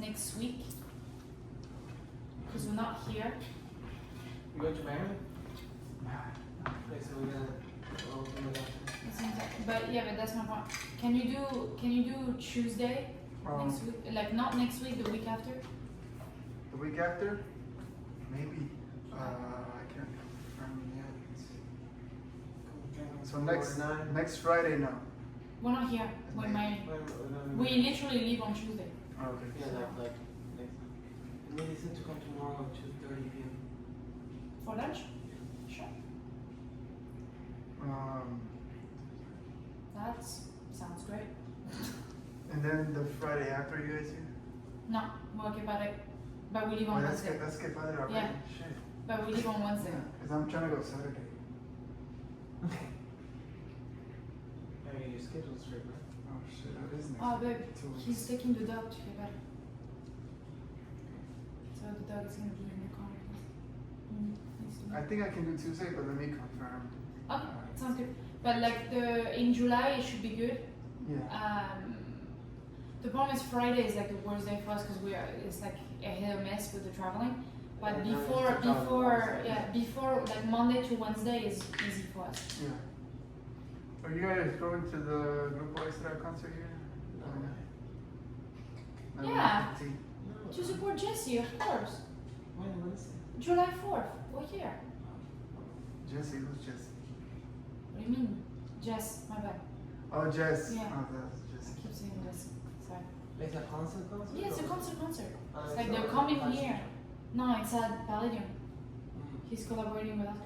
next week. Because we're not here. You go to Miami? Okay, so we gotta go to the doctor. But yeah, but that's my point. Can you do Tuesday next week? Like not next week, the week after? The week after? Maybe. I can't confirm yet. So next Friday, no. We're not here. We're in Miami. We literally leave on Tuesday. Oh, okay. Yeah, like next. We need to come tomorrow at 2:30 p.m. For lunch? Sure. That sounds great. And then the Friday after you guys here? No, we're okay, but we leave on Wednesday. That's que padre already. Yeah. Shit. But we leave on Wednesday. Because I'm trying to go Saturday. I mean, your schedule's straight, right? Oh shit, that is next Oh, week. babe, 2 weeks. he's taking the dog to get better. So the dog is gonna be in the car. I think I can do Tuesday, but let me confirm. Okay, sounds good. But like in July, it should be good. Yeah. The problem is Friday is like the worst day for us because it's like a hit or miss with the traveling. But Yeah, before like Monday to Wednesday is easy for us. Yeah. Are you guys going to the Grupo Extra concert here? No. Yeah. 15. No. To support Jesse, of course. When is it? July 4th, we're here. Jesse, who's Jesse? What do you mean? Jess, my bad. Oh, Jess. Yeah. Oh, that's I Jesse. keep saying Jess. Sorry. Like a concert? Yeah, it's a concert. Oh, It's like it's they're a coming concert. here. No, it's at Palladium. Mm. He's collaborating with Oscar.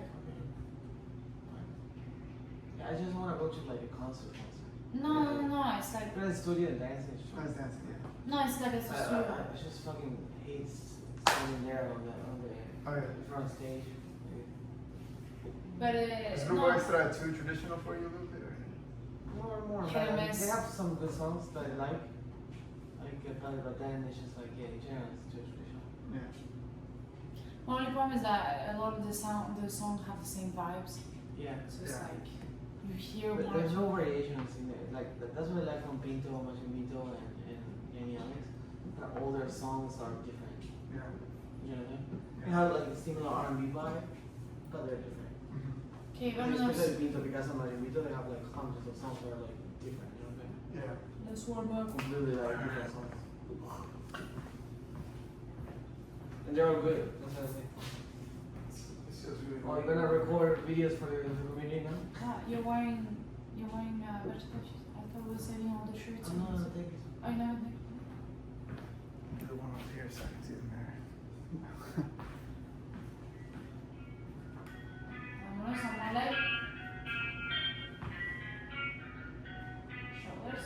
Yeah, I just wanna go to like a concert. No, it's like But it's studio and dancing. It's Who's dancing? Yeah. no, it's like a studio. I just fucking hate standing there on the Oh, yeah. front stage. But Is no, Grupo Extra too traditional for you, Lupe? or- More. Hit or But miss. they have some good songs that I like. But then it's just like in general it's too traditional. Yeah. my only problem is that a lot of the songs have the same vibes. Yeah. So it's Yeah. like you hear But one. there's no variations in there. Like that's what I like from Pinto, Machimito, and Jenny Alex. That all their songs are different. Yeah. You know what I mean? Yeah. They have like a similar R&B vibe, but they're different. Mhm. Okay, And vámonos. especially Pinto, because on Machimito they have like hundreds of songs that are like different. You know what I mean? Yeah. Let's warm up. Completely like different songs. And they're all good. That's what I think. It's just really. Oh, you're gonna record videos for the community now? Ah, you're wearing vegetable shoes. I thought we were selling all the shirts. Oh, no, thank you. I know. Do the one over here so I can see the mirror. Vámonos a my leg. Shoulders.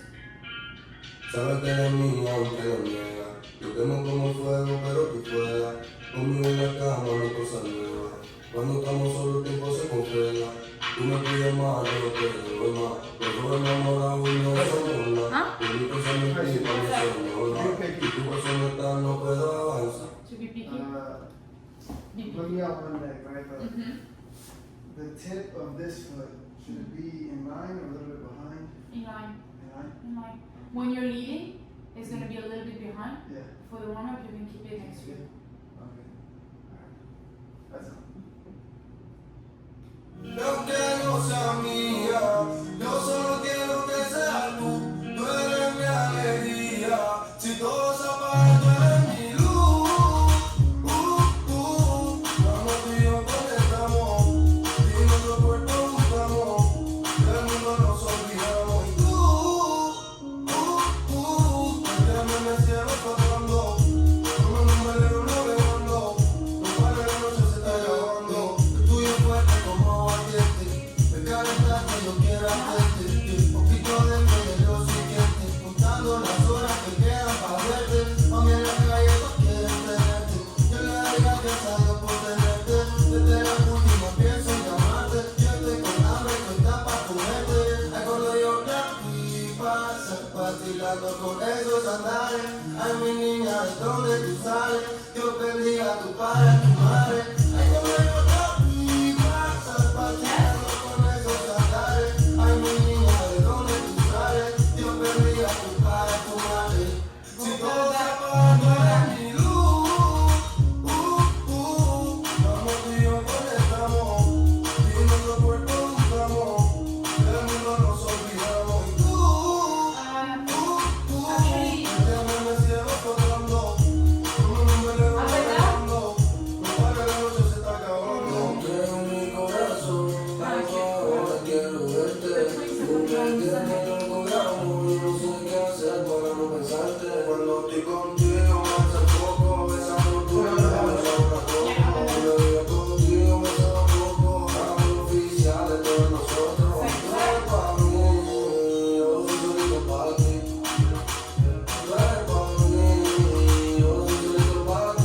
Sabes que eres mía aunque lo niega. Yo quemo como fuego pero tú fuera. Conmigo en la cama no hay cosa nueva. Cuando estamos solos el tiempo se congela. Tú me pides más, yo no te doy más. Los dos enamorados y no somos nada. Tú mi cosa me pide para no ser nada. Y tu persona no puedo avanzar. To be picky. Be Looking out one leg, right? Mhm. The tip of this foot, should it be in line or a little bit behind? In line. In line? In line. When you're leading, it's gonna be a little bit behind. Yeah. For the warm up, you can keep it next to you. Okay. Alright. That's all. No que no sea mía, yo solo quiero que seas tú. Tú eres mi alegría. Si todo se apaga, tú eres mi luz. Cuando tú y yo conectamos y nuestro cuerpo buscamos, del mundo nos olvidamos. Y déjame en el cielo flotando, como en un velero navegando. Los pares de noche se está grabando. El tuyo es fuerte como ardiente, el calentarte yo quiero hacerte. Poquito de medio siguiente, contando las horas que quedan para verte. Mami en la calle no quieren tenerte, yo le doy gracias a Dios por tenerte. Desde la última pienso en llamarte, yo estoy con hambre, estoy para comerte. Ay, cuando yo te fui pasar vacilando con esos andares. Ay, mi niña, ¿de dónde tú sales? Dios bendiga a tu padre, a tu madre. Ay, cuando yo te fui pasar vacilando con esos andares. Ay, mi niña, ¿de dónde tú sales? Dios bendiga a tu padre, a tu madre. Si todo se apaga, pensarte cuando estoy contigo, me desenfoco, besando tu boca, besando cuando vivo contigo, me desenfoco, hagamos oficial de todos nosotros. Tú eres pa' mí, yo soy solito pa' ti. Tú eres pa' mí, yo soy solito pa' ti.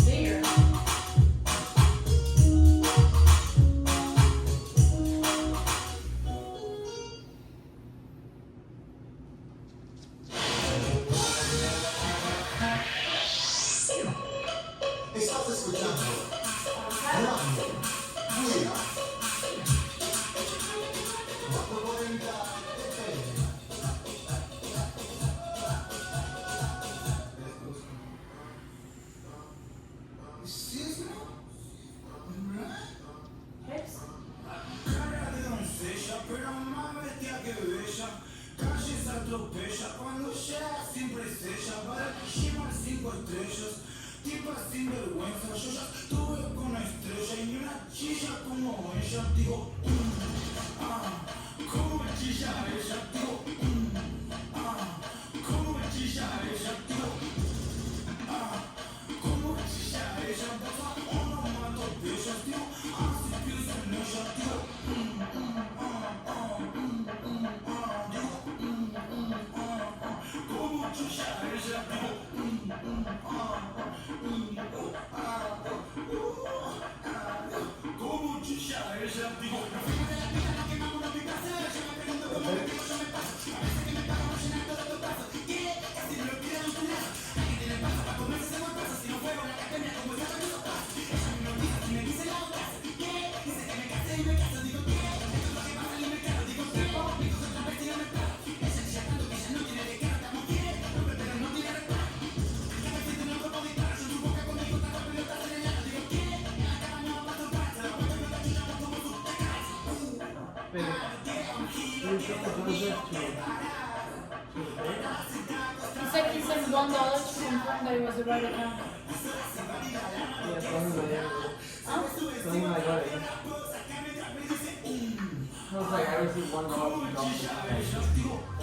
Bigger. Estás escuchando Radio Cuida 440 FM. Hips. Cara de doncella, pero más bestia que bella. Calle se atropella, cuando llega siempre es ella. Para que llevan 5 estrellas, tipa sin vergüenza. Yo ya estuve con una estrella y ni una chilla como ella. Digo, ¿cómo me chilla ella? Digo, ¿cómo me chilla ella? Digo, ¿cómo me chilla ella? Pasa uno mato bellas, digo, si pienso en ella, digo, ¿cómo chilla ella? Digo, ¿cómo chilla ella? Digo, You should have Joseph to He said he sent $1 to confirm that it was the right account. yeah, Tony my God. I was like, I received $1 from Joseph.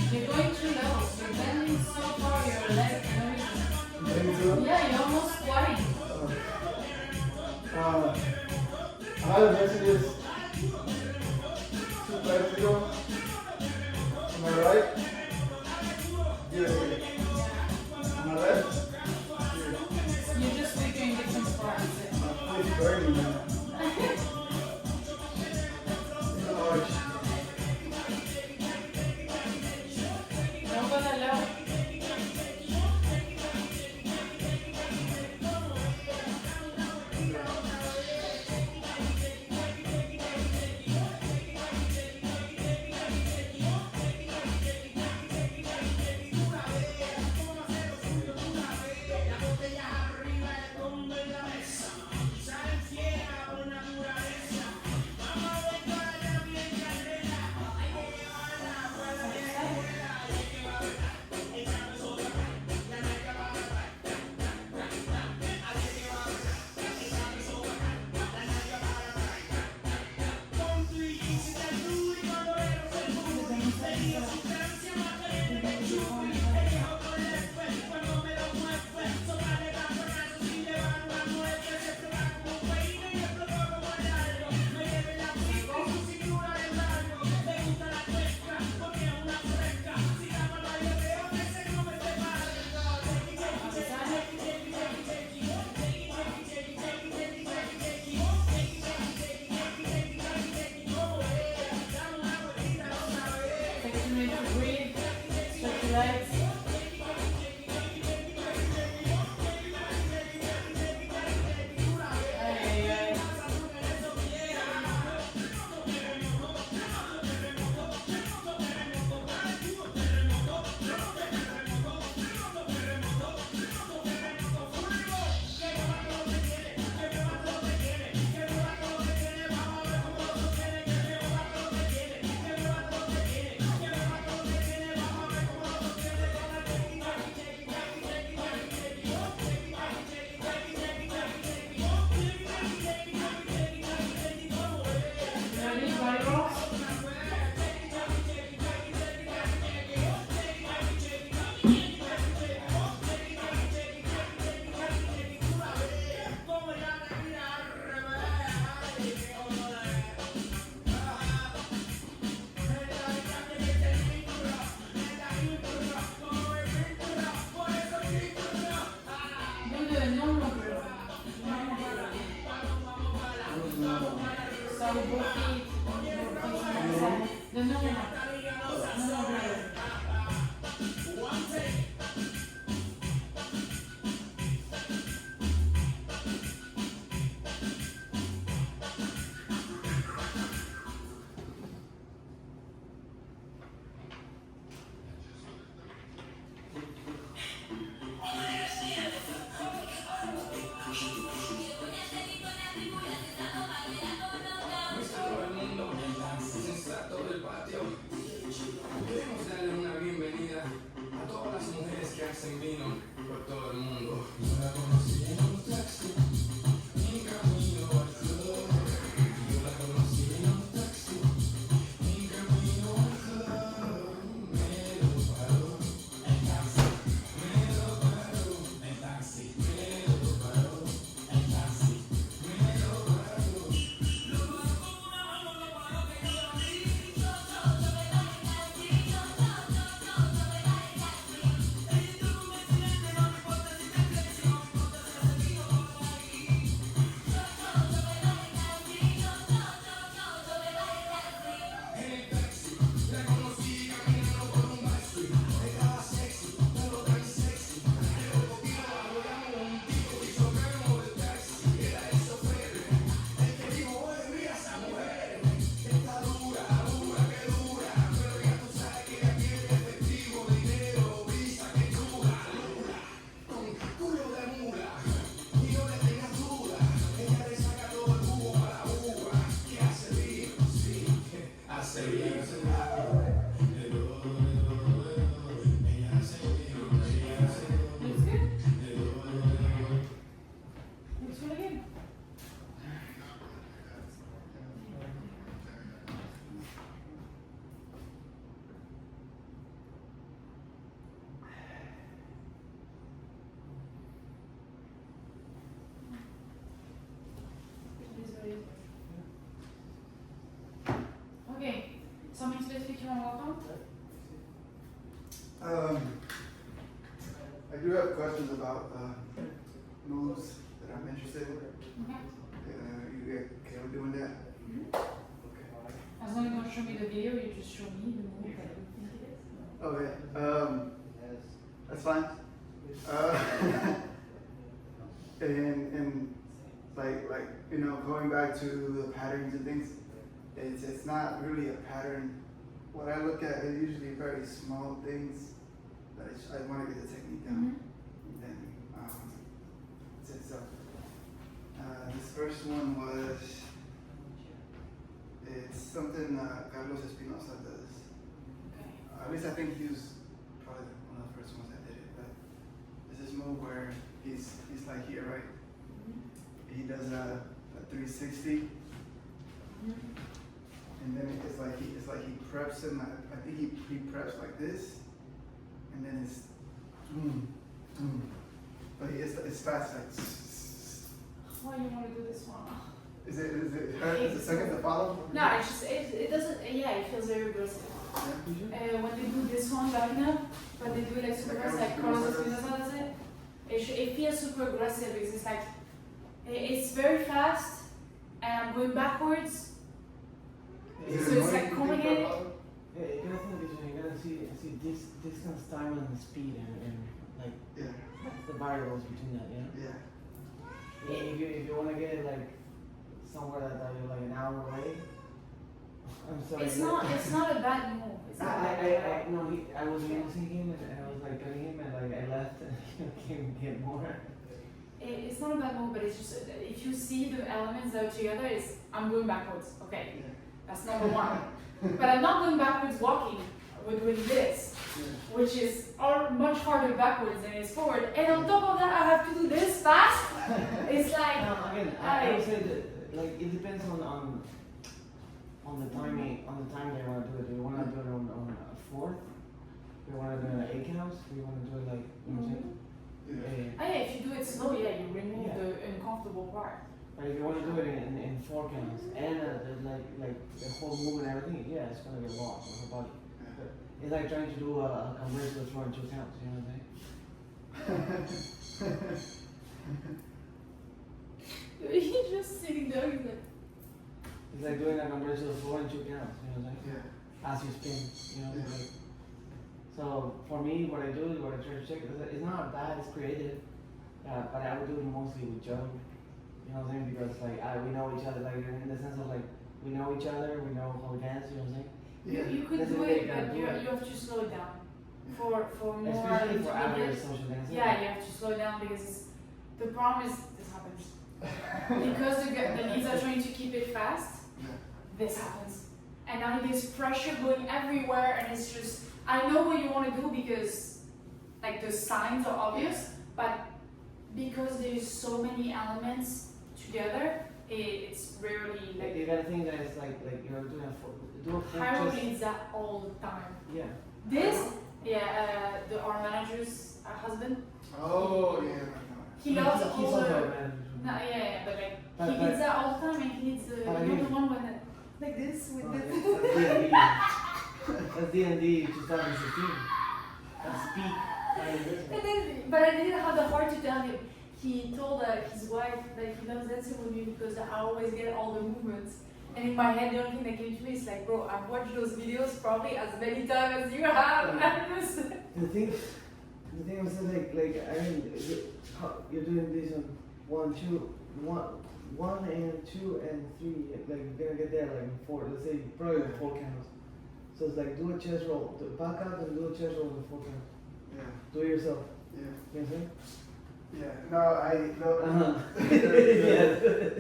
You're going too low. You're bending so far your leg. Yeah, you're almost squatting. I had a messages 2 flights ago. Am I right? Here. Am I left? Here. You're just figuring different spots. It's burning now. It's an arch. Don't go that low. you want to welcome? I do have questions about moves that I'm interested in. Okay. You okay with doing that? Okay. As long as you don't show me the video, you just show me the move that you think it is. Okay. That's fine. And like you know, going back to the patterns and things, it's not really a pattern. What I look at is usually very small things that I want to get the technique down. And then that's it. So this first one was, it's something Carlos Espinosa does. Okay. At least I think he was probably one of the first ones that did it. But there's this move where he's like here, right? He does a 360, and then it's like he preps him. I think he preps like this, and then it's but it's fast, like. Why you want to do this one? Is it hard? Is it second to follow? No, it's just it doesn't. Yeah, it feels very aggressive. When they do this one, Wagner, but they do it like super fast, like Carlos Espinosa does it. It feels super aggressive because it's like it's very fast and I'm going backwards. So it's like complicated. Yeah, you gotta think this way. You gotta see distance, time, and speed, and like Yeah. that's the variables between that. You know. Yeah. If you wanna get it like somewhere that you're like an hour away, I'm sorry. It's not a bad move. It's not a bad move. I was using him and I was like cutting him and like I left and he came get more. It's not a bad move, but it's just if you see the elements that are together, I'm going backwards. Okay, Yeah. that's number one. But I'm not going backwards walking. We're doing this, which is much harder backwards than it is forward. And on top of that, I have to do this fast. It's like Again, I would say that like it depends on the timing, on the time they want to do it. Do you want to do it on a fourth? Do you want to do it at 8 counts? Do you want to do it like you know what I'm saying? Yeah. yeah, if you do it slow, yeah, you remove Yeah. the uncomfortable part. But if you want to do it in 4 counts and like the whole move and everything, yeah, it's gonna be a lot on her body. But it's like trying to do a convertible throw in 2 counts. You know what I'm saying? He's just sitting there. He's like, It's like doing a convertible throw in 2 counts. You know what I'm saying? Yeah. As you spin. You know. Yeah. Like, so for me, what I do is what I try to check. It's not bad. It's creative. But I would do it mostly with Joe. You know what I'm saying? Because like we know each other. Like in the sense of like we know each other. We know how we dance. You know what I'm saying? you could That's do the way it, you gotta but do you it. have to slow it down. For more Especially for average intermediate. social dancing. Yeah, you have to slow it down because the problem is this happens. Because the leads are trying to keep it fast, Yeah. this happens. And now there's pressure going everywhere and it's just, I know what you want to do because like the signs are obvious, but because there's so many elements together, it's rarely Like, like, you gotta think that it's like you're doing do a full Harold chest. needs that all the time. Yeah. This, our manager's husband, Oh yeah. he loves He's all also the, a manager. no, yeah, but like, But- he needs that all the time and he needs the, But I you know mean- the one when, like this, with Oh, this. yeah, that's D&D 2016. That's peak. And then, but I didn't have the heart to tell him. He told his wife that he loves dancing with me because I always get all the movements. And in my head, the only thing that came to me is like, bro, I've watched those videos probably as many times as you have. And this, The thing was that I mean, you're doing this on 1, 2, 1 and 2 and 3. Like you're gonna get there like in 4. Let's say probably 4 counts. So it's like do a chest roll, back out and do a chest roll in 4 counts. Yeah. Do it yourself. Yeah. You know what I'm saying? Yeah. No, Uh-huh.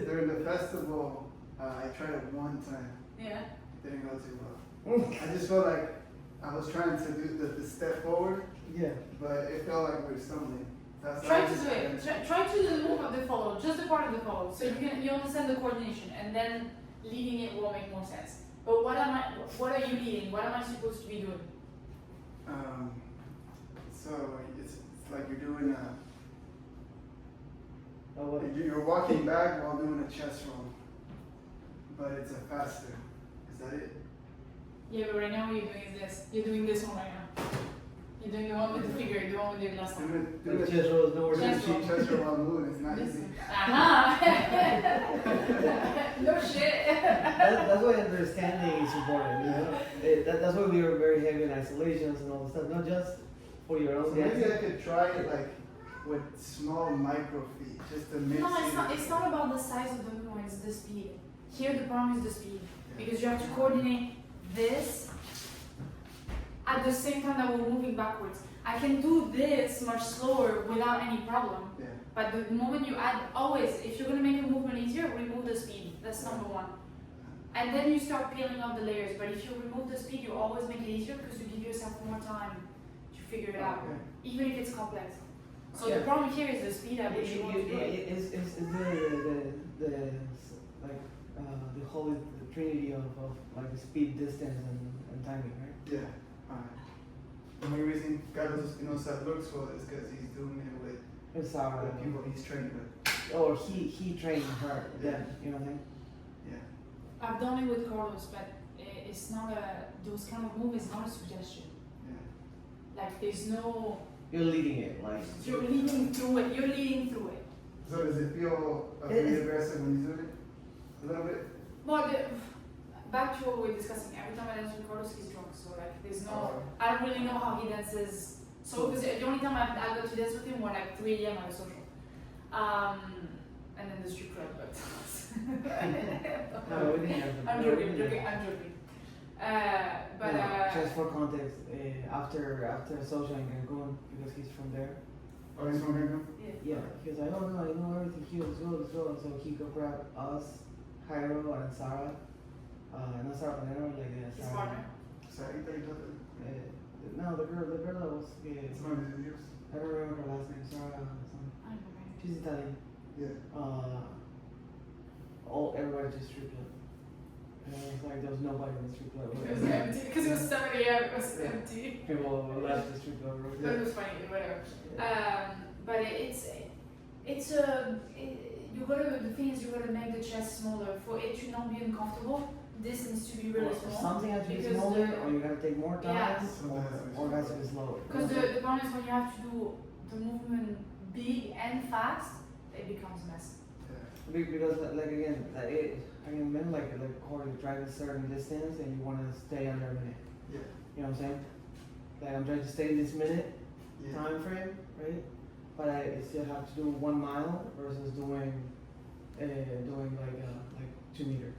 during the festival, I tried it one time. yeah. Didn't go too well. I just felt like I was trying to do the step forward, Yeah. but it felt like we were stumbling. That's Try to do it. Try to do the move of the follow, just the part of the follow, so you understand the coordination, and then leading it will make more sense. But what are you leading? What am I supposed to be doing? So it's like you're doing Oh, what? you're walking back while doing a chest roll, but it's a faster. Is that it? Yeah, but right now what you're doing is this. You're doing this one right now. You're doing the one with the figure, the one we did last time. Do The it. chest roll is nowhere Chest to roll. see. Chest roll while moving, it's not This easy. one. Aha! No shit. That's why understanding is important, you know? That's why we are very heavy in isolations and all this stuff, not just for your So own maybe dancing. I could try it like with small micro feet, just to mix No, it. it's not about the size of the movement, it's the speed. Here the problem is the speed. Because you have to coordinate this at the same time that we're moving backwards. I can do this much slower without any problem. Yeah. But the moment you add, always, if you're gonna make a movement easier, remove the speed. That's number one. And then you start peeling off the layers. But if you remove the speed, you always make it easier because you give yourself more time to figure it out, Okay. even if it's complex. So Yeah. the problem here is the speed at which you want to do it. Is the holy trinity of like speed, distance, and timing, right? Yeah. Alright. The main reason Carlos Espinosa looks for is because he's doing it with It's the people he's training with. or he trained her, then, you know what I mean? Yeah. I've done it with Carlos, but it's not those kind of moves is not a suggestion. Yeah. Like there's no, You're leading it, like. you're leading through it, you're leading through it. So does it feel It really is- aggressive when he's doing it? A little bit? But back to what we were discussing, every time I dance with Carlos, he's drunk, so like there's no, Oh. I don't really know how he dances. So, because the only time I go to dance with him were like 3 a.m. at a social. And then the strip club, but. No, we didn't have the- I'm no, we joking, didn't have- I'm joking. Just for context, after social in Cancun, because he's from there. Oh, he's from here? yeah. Yeah, he was like, oh no, I know everything here, let's go. And so he go grab us, Jairo and Sarah. Not Sarah Panero, like His Sarah. partner. Sarita y todo. No, the girl that was, It's one of his videos. I don't remember her last name, Sarah something. I don't know. She's Italian. Yeah. Everybody just strip club. And it was like there was nobody in the strip club. It was empty, because it was 7 a.m., it was empty. People left the strip club. But it was funny, whatever. But you gotta, the thing is you gotta make the chest smaller. For it to not be uncomfortable, this needs to be really small. Something has to be Because smaller, the- or you gotta take more time, Yeah. or it has to be slower. Because the problem is when you have to do the movement big and fast, it becomes messy. Because like again, I can remember like Corey driving a certain distance and you want to stay under a minute. Yeah. You know what I'm saying? Like I'm trying to stay in this minute Yeah. time frame, right? But I still have to do 1 mile versus doing like 2 meters.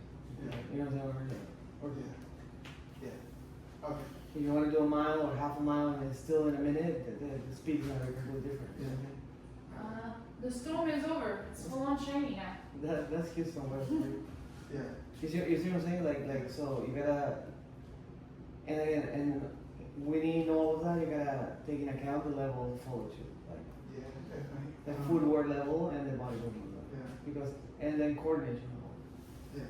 Yeah. You know what I'm saying? Or Yeah. Yeah. Okay. if you want to do a mile or half a mile and it's still in a minute, the speed is gonna be completely different. You know what I mean? The storm is over. It's full on shiny now. That's Houston, but Yeah. you see what I'm saying? Like so you gotta, and again, and winning all of that, you gotta take into account the level of fortitude, like Yeah, definitely. the footwork level and the bodybuilding level, Yeah. because and then coordination level. Yeah.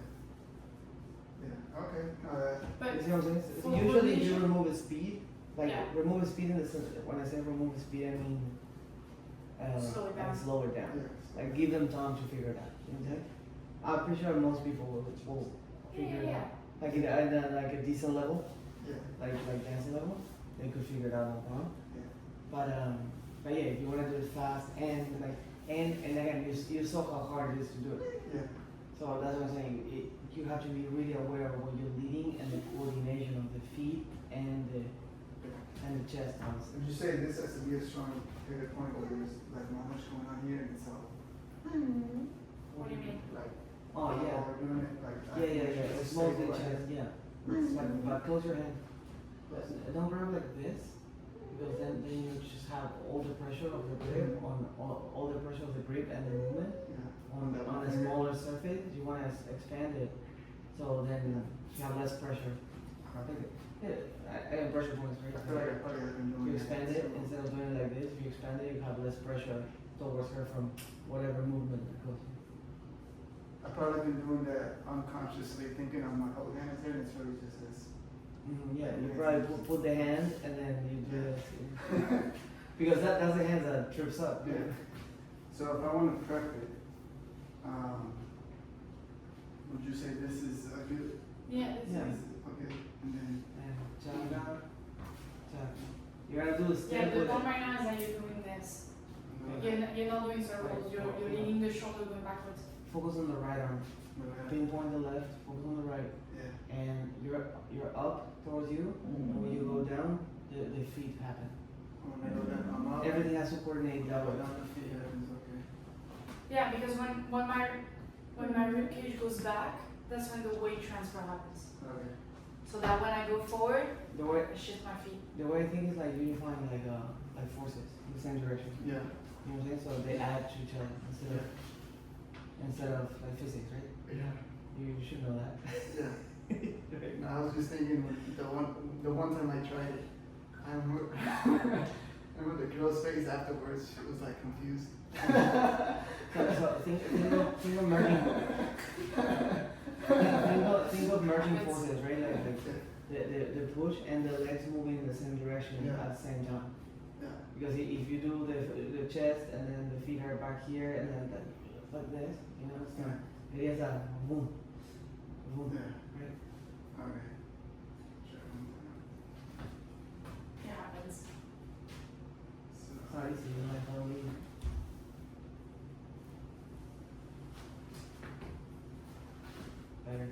Yeah. Okay. But You see what I'm saying? for Usually you coordination- remove the speed, like Yeah. remove the speed in the sense, when I say remove the speed, I mean Slow it down. like slow it down. Yeah. Like give them time to figure it out. You know what I'm saying? I'm pretty sure most people will figure it yeah. out. Like at like a decent level, Yeah. like dancing level, they could figure it out no problem. Yeah. But yeah, if you want to do it fast and again, you saw how hard it is to do it. Yeah. So that's what I'm saying. You have to be really aware of what you're leading and the coordination of the feet and the chest bounce. Would you say this has to be a strong pivot point where there's like not much going on here and it's all What do you mean? like Oh yeah. we're doing it like Yeah. It's mostly stable, chest. right? Yeah. It's like, but close your hand. Don't grab like this, because then you just have all the pressure of the grip on all the pressure of the grip and the movement Yeah. on a smaller surface. You want to expand it, so then you have less pressure. I have pressure points I right feel like I here. probably have been If doing you that, expand it so- instead of doing it like this, if you expand it, you have less pressure towards her from whatever movement it goes. I've probably been doing that unconsciously, thinking I'm my whole hand is here, and it's really just this. Yeah, you probably put the hand and then you do this. Because that's the hand that trips up. Yeah. So if I want to prep it, would you say this is a good? Yeah. Yeah. Okay. and then and jump down, jump. You gotta do a Yeah, step the with problem it. right now is that you're doing this. Okay. You're not doing circles, you're leaning the shoulder going backwards. Focus on the right arm. Pinpoint the left, focus on the right. yeah. And you're up towards you, and when you go down, the feet happen. When I go down, I'm up. Everything has to coordinate that way. Down the feet happens, okay. Yeah, because when my rib cage goes back, that's when the weight transfer happens. Okay. So that when I go forward, The way I shift my feet. the way I think is like unifying like forces in the same direction. Yeah. You know what I'm saying? So they add to each other instead of like physics, right? Yeah. You should know that. Yeah. No, I was just thinking the one time I tried it, I remember, I remember the girl's face afterwards. She was like confused. So think of merging. think of merging forces, right? Like the push and the legs moving in the same direction Yeah. at the same time. Yeah. Because if you do the chest and then the feet are back here and then like this, you know, it's not. It is a boom, boom, Yeah. right? Okay. Sure. It happens. So, It's not easy, you might follow me. Better.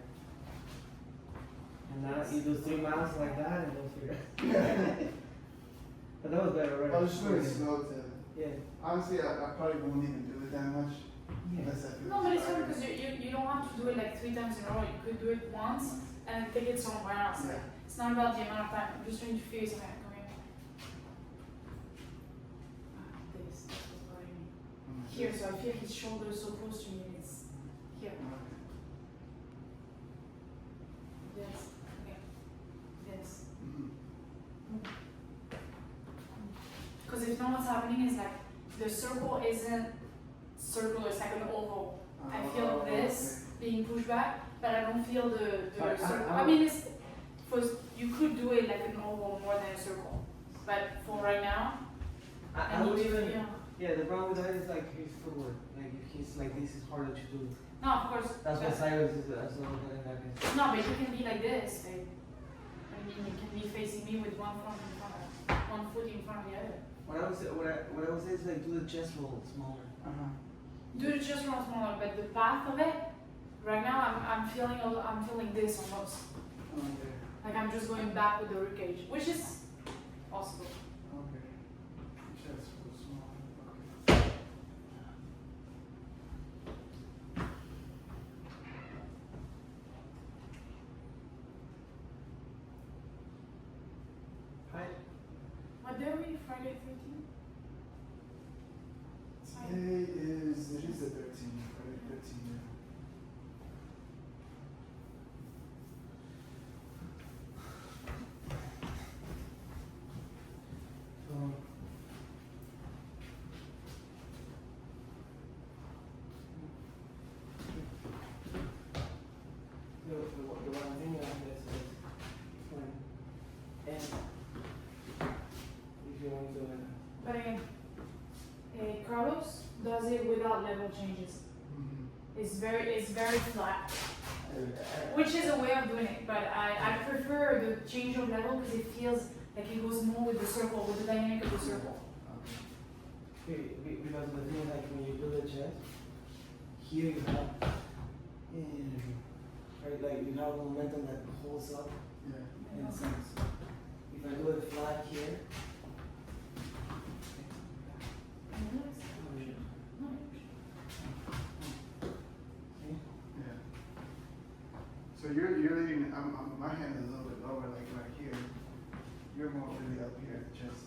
And now you do 3 miles like that and go figure. But that was better, right? I was just doing slow to. Yeah. Honestly, I probably won't even do it that much Yeah. unless I feel No, but it's fun inspired. because you don't have to do it like 3 times in a row. You could do it once and take it somewhere else. Yeah. It's not about the amount of time. I'm just trying to feel something. Come here. This was bothering me. Here, so I feel his shoulder is so close to me. And it's here. Okay. This. Okay. This. Mhm. Because if not, what's happening is like the circle isn't circular. It's like an oval. I feel Oh, this being pushed back, but I don't feel the But circle. I I mean, it's first you could do it like an oval more than a circle, but for right now, I I need would to even. feel. Yeah, the problem with that is like his footwork. Like if he's like this, is harder to do. No, of course. That's but- what Cyrus is as well in that case. No, but you can be like this, babe. I mean, you can be facing me with one foot in front of the other. What I would say is like do the chest roll smaller. Uh-huh. Do the chest roll smaller, but the path of it, right now I'm feeling this almost. Okay. Like I'm just going back with the rib cage, which is possible. Okay. Chest was small. Okay. Hi. What day are we? Friday 13th? Today is the 13th, Friday 13th. Yeah. The one thing on this is when and if you want to But again, Carlos does it without level changes. Mm-hmm. It's very flat, which is a way of doing it. But I prefer the change of level because it feels like it goes more with the circle, with the dynamic of the circle. Okay. because the thing is like when you do the chest, here you have right like you have momentum that holds up Yeah. in a sense. If I do it flat here, Yeah. So you're leading. My hand is a little bit lower, like right here. You're more really up here at the chest.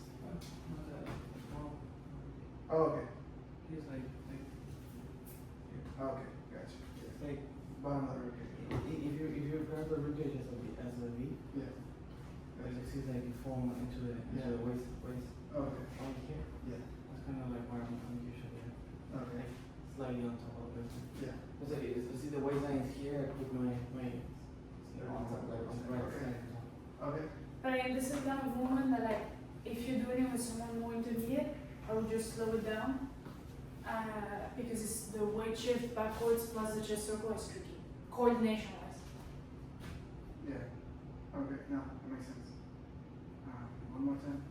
Oh, okay. here's like Okay, gotcha. Yeah. like Bottom of the ribcage. if you grab the ribcage as a V, Yeah. as you see like you form into the waist Okay. on here. Yeah. That's kind of like where I'm usually at. Okay. Slightly on top of it. Yeah. So you see the waistline is here, I put my on top, like on the right side. Okay. But again, this is kind of movement that like, if you're doing it with someone more intermediate, I would just slow it down. Because it's the weight shift backwards plus the chest circle is tricky. Coordination wise. Yeah. Okay, no, that makes sense. One more time.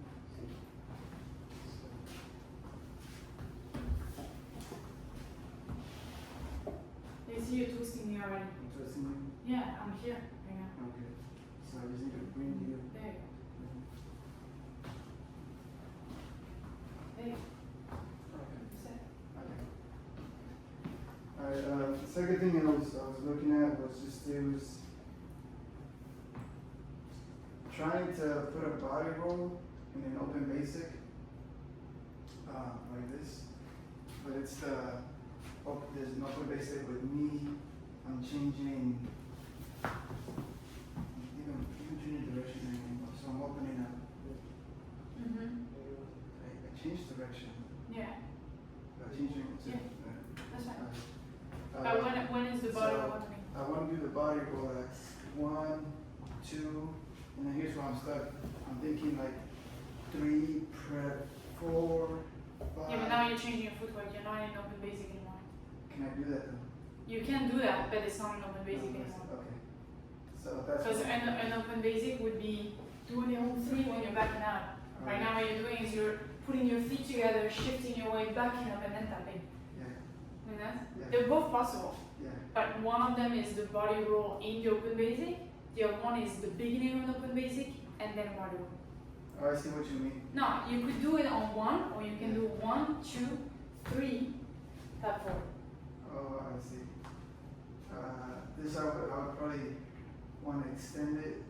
You see you're twisting me already. I'm twisting you. Yeah, I'm here right now. Okay. So I just need to bring you. There you go. There you go. Okay. That's it. Okay. Alright, the second thing I was looking at was just it was trying to put a body roll in an open basic, like this, but it's there's an open basic with me. I'm changing, even changing direction anymore, so I'm opening up. I changed direction. Yeah, I changed it. Yeah. that's fine. Uh, When is the body so- opening? I want to do the body roll at 1, 2, and then here's where I'm stuck. I'm thinking like 3, prep, 4, 5. Yeah, but now you're changing your footwork. You're not in open basic anymore. Can I do that though? You can do that, but it's not an open basic anymore. Okay. So that's. Because an open basic would be doing your own 3 when you're backing out. Right now what you're doing is you're putting your feet together, shifting your weight, backing up, and then tapping. Yeah. You know? Yeah. They're both possible. Yeah. But one of them is the body roll in the open basic. The other one is the beginning of an open basic and then body roll. Oh, I see what you mean. No, you could do it on 1 or you can do 1, 2, 3, tap forward. Oh, I see. This I would probably want to extend it.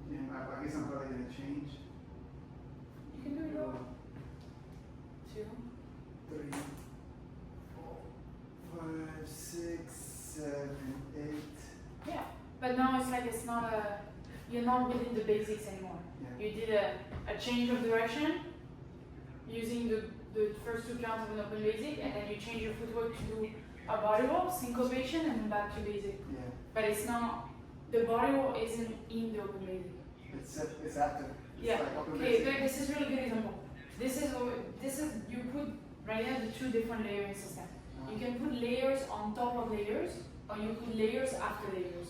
And I guess I'm probably gonna change. You can do it all. 2. 3, 4, 5, 6, 7, 8. Yeah. But now it's like it's not a, you're not within the basics anymore. Yeah. You did a change of direction using the first 2 counts of an open basic, and then you change your footwork to do a body roll, syncopation, and back to basic. Yeah. But it's not, the body roll isn't in the open basic. It's after. It's Yeah. like open Okay, basic. but this is really good example. This is you put right here the 2 different layering system. You can put layers on top of layers, or you put layers after layers.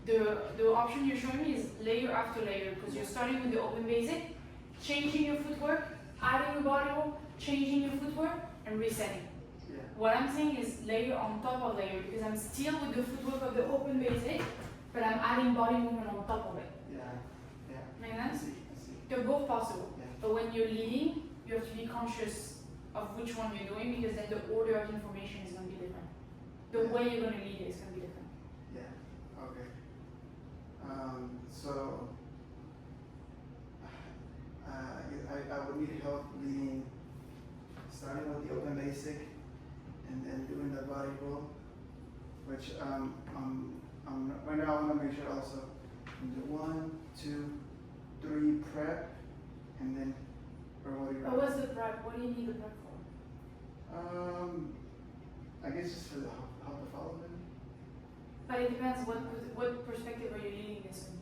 The option you're showing me is layer after layer, because you're starting with the open basic, changing your footwork, adding a body roll, changing your footwork, and resetting. Yeah. What I'm saying is layer on top of layer, because I'm still with the footwork of the open basic, but I'm adding body movement on top of it. Yeah. Yeah. Make I sense? see. I see. They're both possible. Yeah. But when you're leading, you have to be conscious of which one you're doing, because then the order of information is going to be different. The Yeah. way you're going to lead it is going to be different. Yeah. Okay. So I would need help leading, starting with the open basic, and then doing the body roll, which right now I want to make sure also do 1, 2, 3 prep, and then or what do you But what's the prep? What do you need the prep for? I guess just for the help the follow them. But it depends what perspective are you leading this in.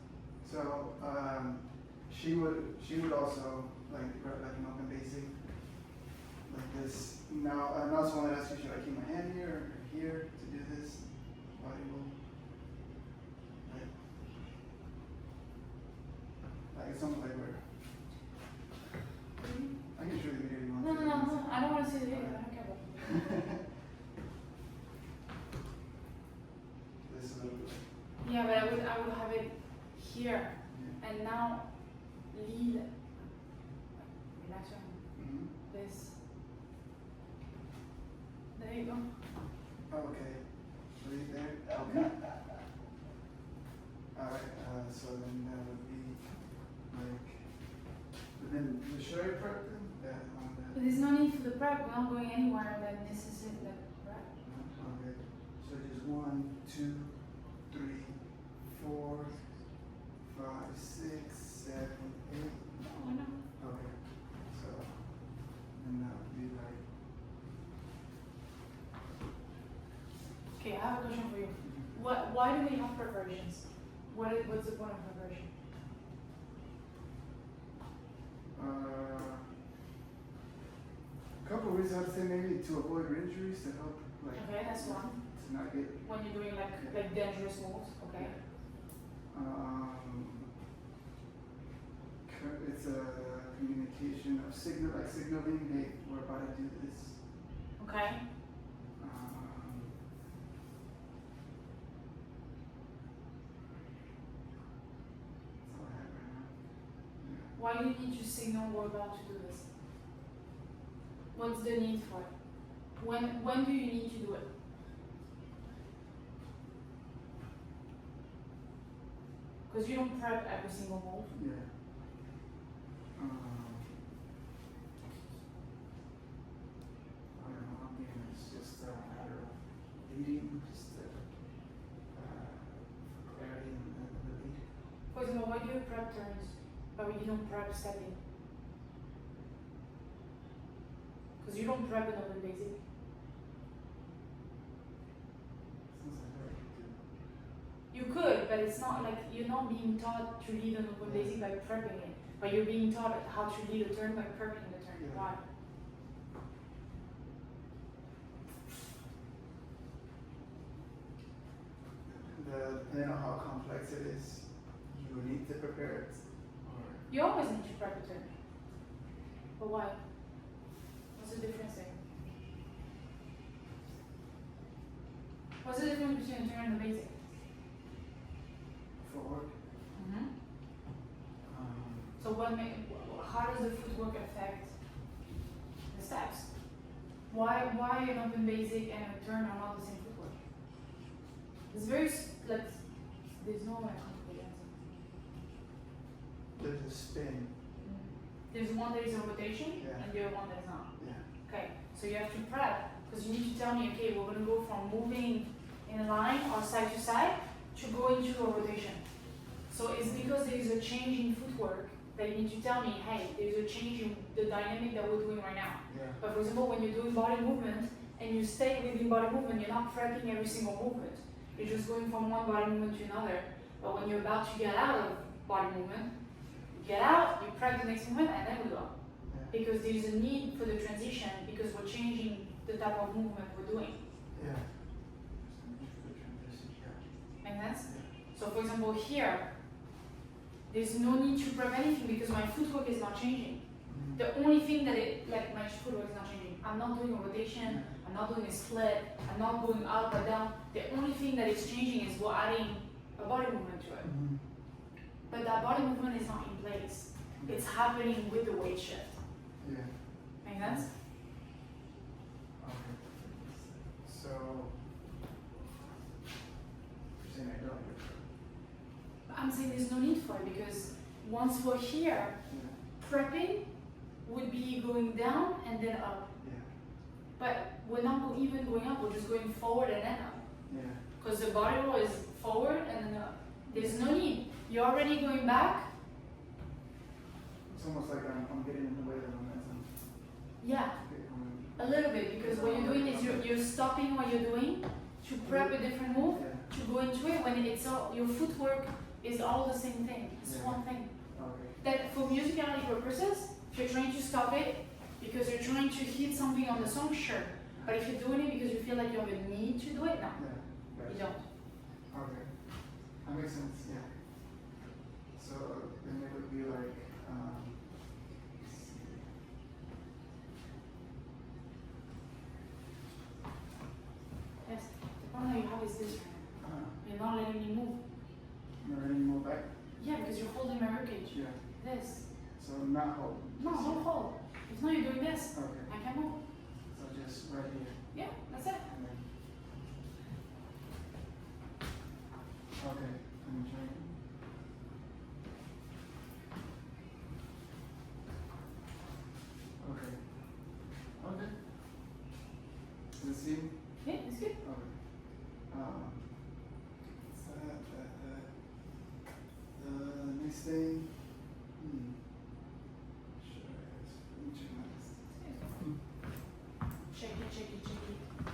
So she would also like an open basic like this. Now I'm also want to ask you, should I keep my hand here or here to do this body roll? Like it's something like where I can show you the video you want. No. I don't want to see the video. I don't care about it. This is a little bit. Yeah, but I would have it here, and now lead. Relax your hand. Mm-hmm. This. There you go. Okay. Right there. Okay. Alright, so then that would be like, but then should I prep them? That on that? But there's no need for the prep. We're not going anywhere that necessitates the prep. Okay. So just 1, 2, 3, 4, 5, 6, 7, 8. No, why not? Okay. So then that would be like. Okay, I have a question for you. Why do we have preparations? What's the point of preparation? A couple of reasons I'd say maybe to avoid injuries, to help like Okay, that's one. to not get. When you're doing like dangerous moves, okay. It's a communication of signaling, hey, we're about to do this. Okay. That's all I have right now. Yeah. Why do you need to signal we're about to do this? What's the need for it? When do you need to do it? Because you don't prep every single move. Yeah. I don't know, I mean, it's just a matter of leading, just for clarity and the lead. For example, why do you prep turns, but you don't prep stepping? Because you don't prep an open basic. Since I heard You could, but it's not like you're not being taught to lead an open basic by prepping it, but you're being taught how to lead a turn by prepping the turn. Yeah. Why? depending on how complex it is, you need to prepare it. Or You always need to prep a turn. But why? What's the difference there? What's the difference between a turn and a basic? for work. Mm-hmm. So how does the footwork affect the steps? Why an open basic and a turn are not the same footwork? It's very there's no complete answer. There's a spin. There's one that is a rotation Yeah. and the other one that is not. Yeah. Okay, so you have to prep because you need to tell me, okay, we're gonna go from moving in a line or side to side to go into a rotation. So it's because there is a change in footwork that you need to tell me, hey, there's a change in the dynamic that we're doing right now. Yeah. But for example, when you're doing body movement and you stay within body movement, you're not prepping every single movement. You're just going from one body movement to another. But when you're about to get out of body movement, you get out, you prep the next movement, and then we go. Yeah. Because there's a need for the transition because we're changing the type of movement we're doing. Yeah. There's a need for the transition. Yeah. Make sense? Yeah. So for example here, there's no need to prep anything because my footwork is not changing. Mhm. The only thing that my footwork is not changing. I'm not doing a rotation, I'm not doing a split, I'm not going up or down. The only thing that is changing is we're adding a body movement to it. Mhm. But that body movement is not in place. It's happening with the weight shift. Yeah. Make sense? Okay. So, you're saying I don't get it. I'm saying there's no need for it because once we're here, Yeah. prepping would be going down and then up. Yeah. But we're not even going up, we're just going forward and then up. Yeah. Because the body roll is forward and then up. There's no need. You're already going back. It's almost like I'm getting in the way of the momentum. Yeah, a little bit because what you're doing is you're stopping what you're doing to prep a different move Yeah. to go into it when it's all your footwork is all the same thing. It's Yeah. one thing. Okay. That for musicality purposes, if you're trying to stop it because you're trying to hit something on the song, sure. But if you're doing it because you feel like you have a need to do it, no, Yeah. you don't. Okay. That makes sense, yeah. So then it would be like, let's see. Yes. The problem that you have is this right now. You're not letting me move. Not ready to move back? Yeah, because you're holding my ribcage. Yeah. This. So not hold. No, don't hold. If not, you're doing this. Okay. I can move. So just right here. Yeah, that's it. And then. Okay. I'm trying. Okay. Okay. Does it seem? Yeah, it's good. Okay. So the next thing. Sure. Let me check my list. Check it, check it, check it.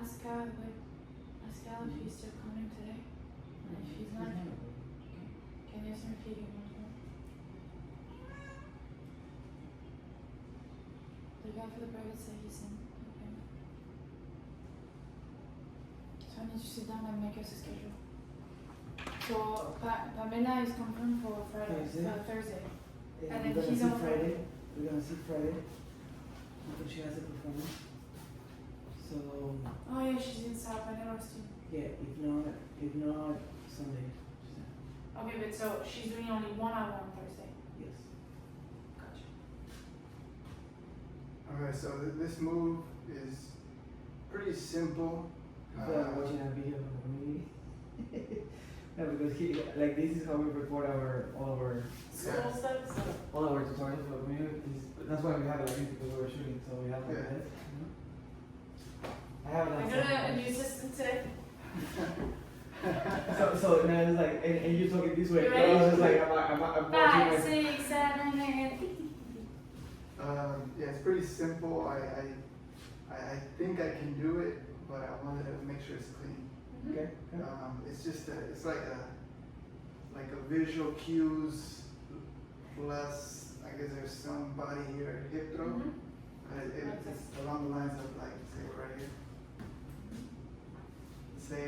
Ask her if he's still coming today. And if he's not, can you start feeding him? The guy for the private said he's in. Okay. So I need to sit down and make us a schedule. So Pamela is confirmed for Thursday. Yeah, And then we're gonna he's see on Friday. We're gonna see Friday. Because she has a performance. So Oh yeah, she's in South University. yeah, if not Sunday. She said. Okay, but so she's doing only 1 hour on Thursday. Yes. Gotcha. Okay, so this move is pretty simple. I feel like watching a video from the community. No, because like this is how we record all our School Yeah. stuff. So tutorials for the community. That's why we have it like this, because we were shooting, so we have like Yeah. this. I have it I on got a Sunday. new assistant today. So now it's like, and you talk it this way. You I ready? was just like, I'm watching 5, like, 6, 7, 8. Yeah, it's pretty simple. I think I can do it, but I wanted to make sure it's clean. okay. It's just it's like a visual cues plus I guess there's some body here, hip throw. Mhm. It's along the lines of like say right here. Say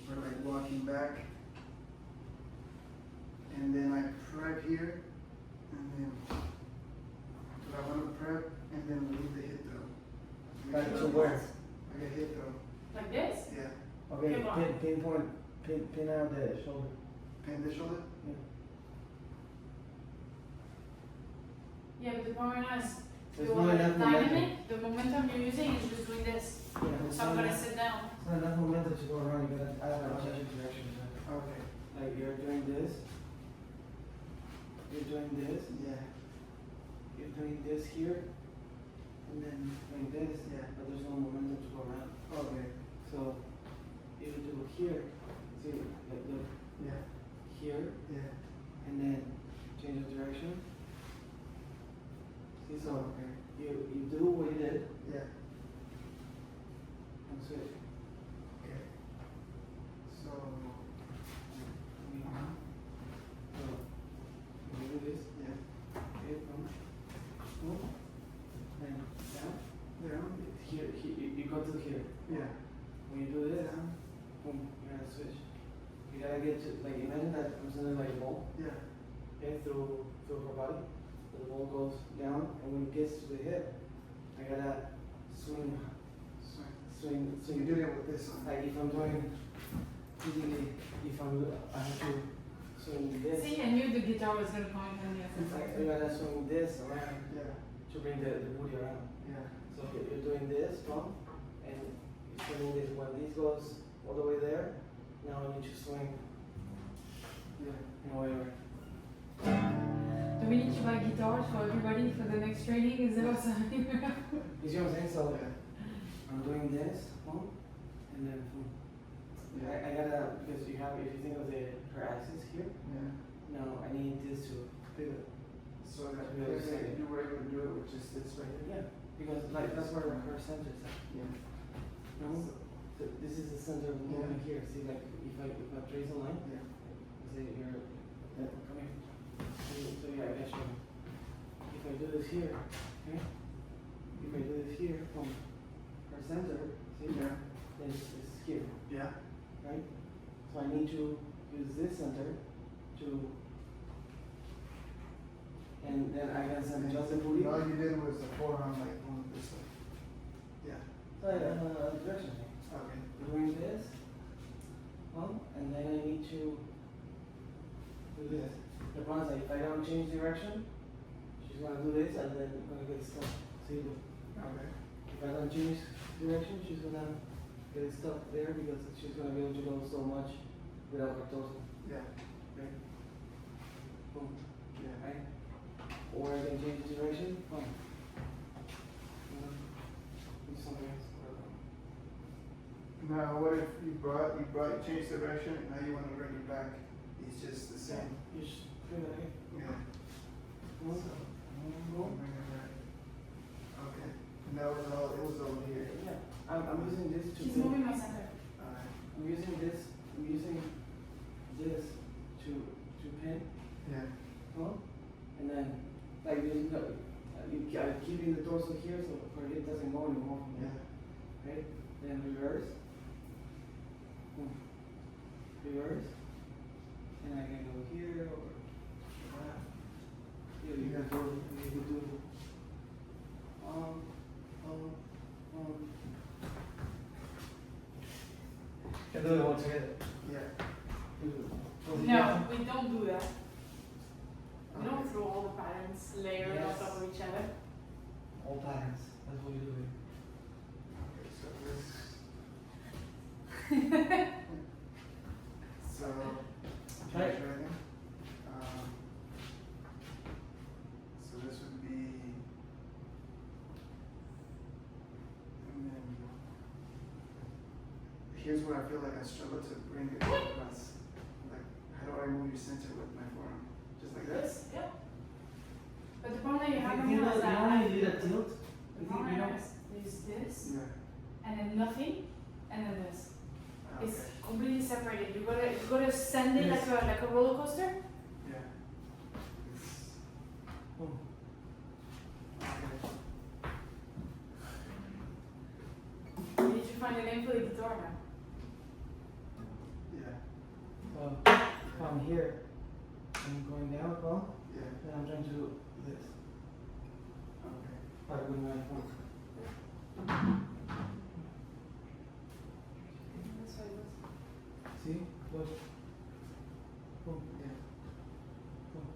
we're like walking back, and then I prep here, and then I want to prep, and then leave the hip throw. Back to where? Like a hip throw. Like this? Yeah. Okay, Come on. pin out the shoulder. Pin the shoulder. Yeah, but the point is, There's the not enough momentum. dynamic, the momentum you're using is just doing this. Yeah, it's So I'm not gonna enough- sit down. it's not enough momentum to go around. You gotta add a change of direction. Okay. Like you're doing this. You're doing this. Yeah. You're doing this here, and then doing this. Yeah. But there's no momentum to go around. Okay. So you do here. See, like look Yeah. here, Yeah. and then change of direction. See, so Okay. you do what you did Yeah. and switch. Okay. So. Uh-huh. So you do this. Yeah. Okay, boom, boom, and down. Down. Here, you go to here. Yeah. When you do this, Down. boom, you gotta switch. You gotta get to, like, imagine that I'm sending like a ball, Yeah. okay, through her body. The ball goes down, and when it gets to the hip, I gotta swing. So you did it with this one. Like if I'm doing, physically, I have to swing this. See, I knew the guitar was gonna come in It's like handy. you gotta swing this around Yeah. to bring the booty around. Yeah. So you're doing this, boom, and you're swinging this. When this goes all the way there, now I need to swing Yeah. in a way where. Do we need to buy guitars for everybody for the next training? Is that what's happening? You see what I'm saying? So Yeah. I'm doing this, boom, and then boom. Yeah. I gotta, because you have, if you think of her axis here, Yeah. now I need this to pivot. So that To be able to say it. you were able to do it with just this right here. Yeah, because like that's where her center is at. Yeah. No? So this is the center of the movement here. See, like if I trace a line, Yeah. say you're, come here. So yeah, I guess you. If I do this here, okay? If I do this here, from her center, see, Yeah. then it's here, Yeah. right? So I need to use this center to, and then I can send just the booty. All you did was the forearm like going this way. Yeah. So direction. Okay. Doing this, and then I need to do this. The problem is like, if I don't change direction, she's gonna do this and then gonna get stuck. See, look. Okay. If I don't change direction, she's gonna get stuck there because she's gonna be able to go so much without her torso. Yeah. Right? Boom. Yeah. Right? Or I can change direction. Boom. Do something else. Now, what if you changed direction, and now you want to bring it back? It's just the same. You should do that again. Yeah. Boom. So, Boom. bring it back. Okay. And that was all. It was over here. Yeah. I'm using this to She's pin. moving my center. Alright. I'm using this to pin, Yeah. huh? And then like you are keeping the torso here so her hip doesn't go anymore from Yeah. there. Okay? Then reverse. Boom. Reverse. And I can go here or that. Here you can do can do it all together. Yeah. No, we don't do that. We don't throw all the patterns layered on Yes. top of each other. All patterns. That's what you do. Okay, so this. So, Try it. again. So this would be, and then here's where I feel like I struggle to bring it across. Like, how do I move your center with my forearm? Just like this? Yeah. But the problem that you have You right now is that only need a tilt. the You problem think, right now is this, Yeah. and then nothing, and then this. It's Okay. completely separated. You gotta send it Yes. like a roller coaster. Yeah. It's, Boom. okay. You need to find a name for the guitar now. Yeah. So from here, I'm going down, well, Yeah. then I'm trying to do this. Okay. Like with my phone. That's what it was. See? Look. Boom. Yeah. Boom.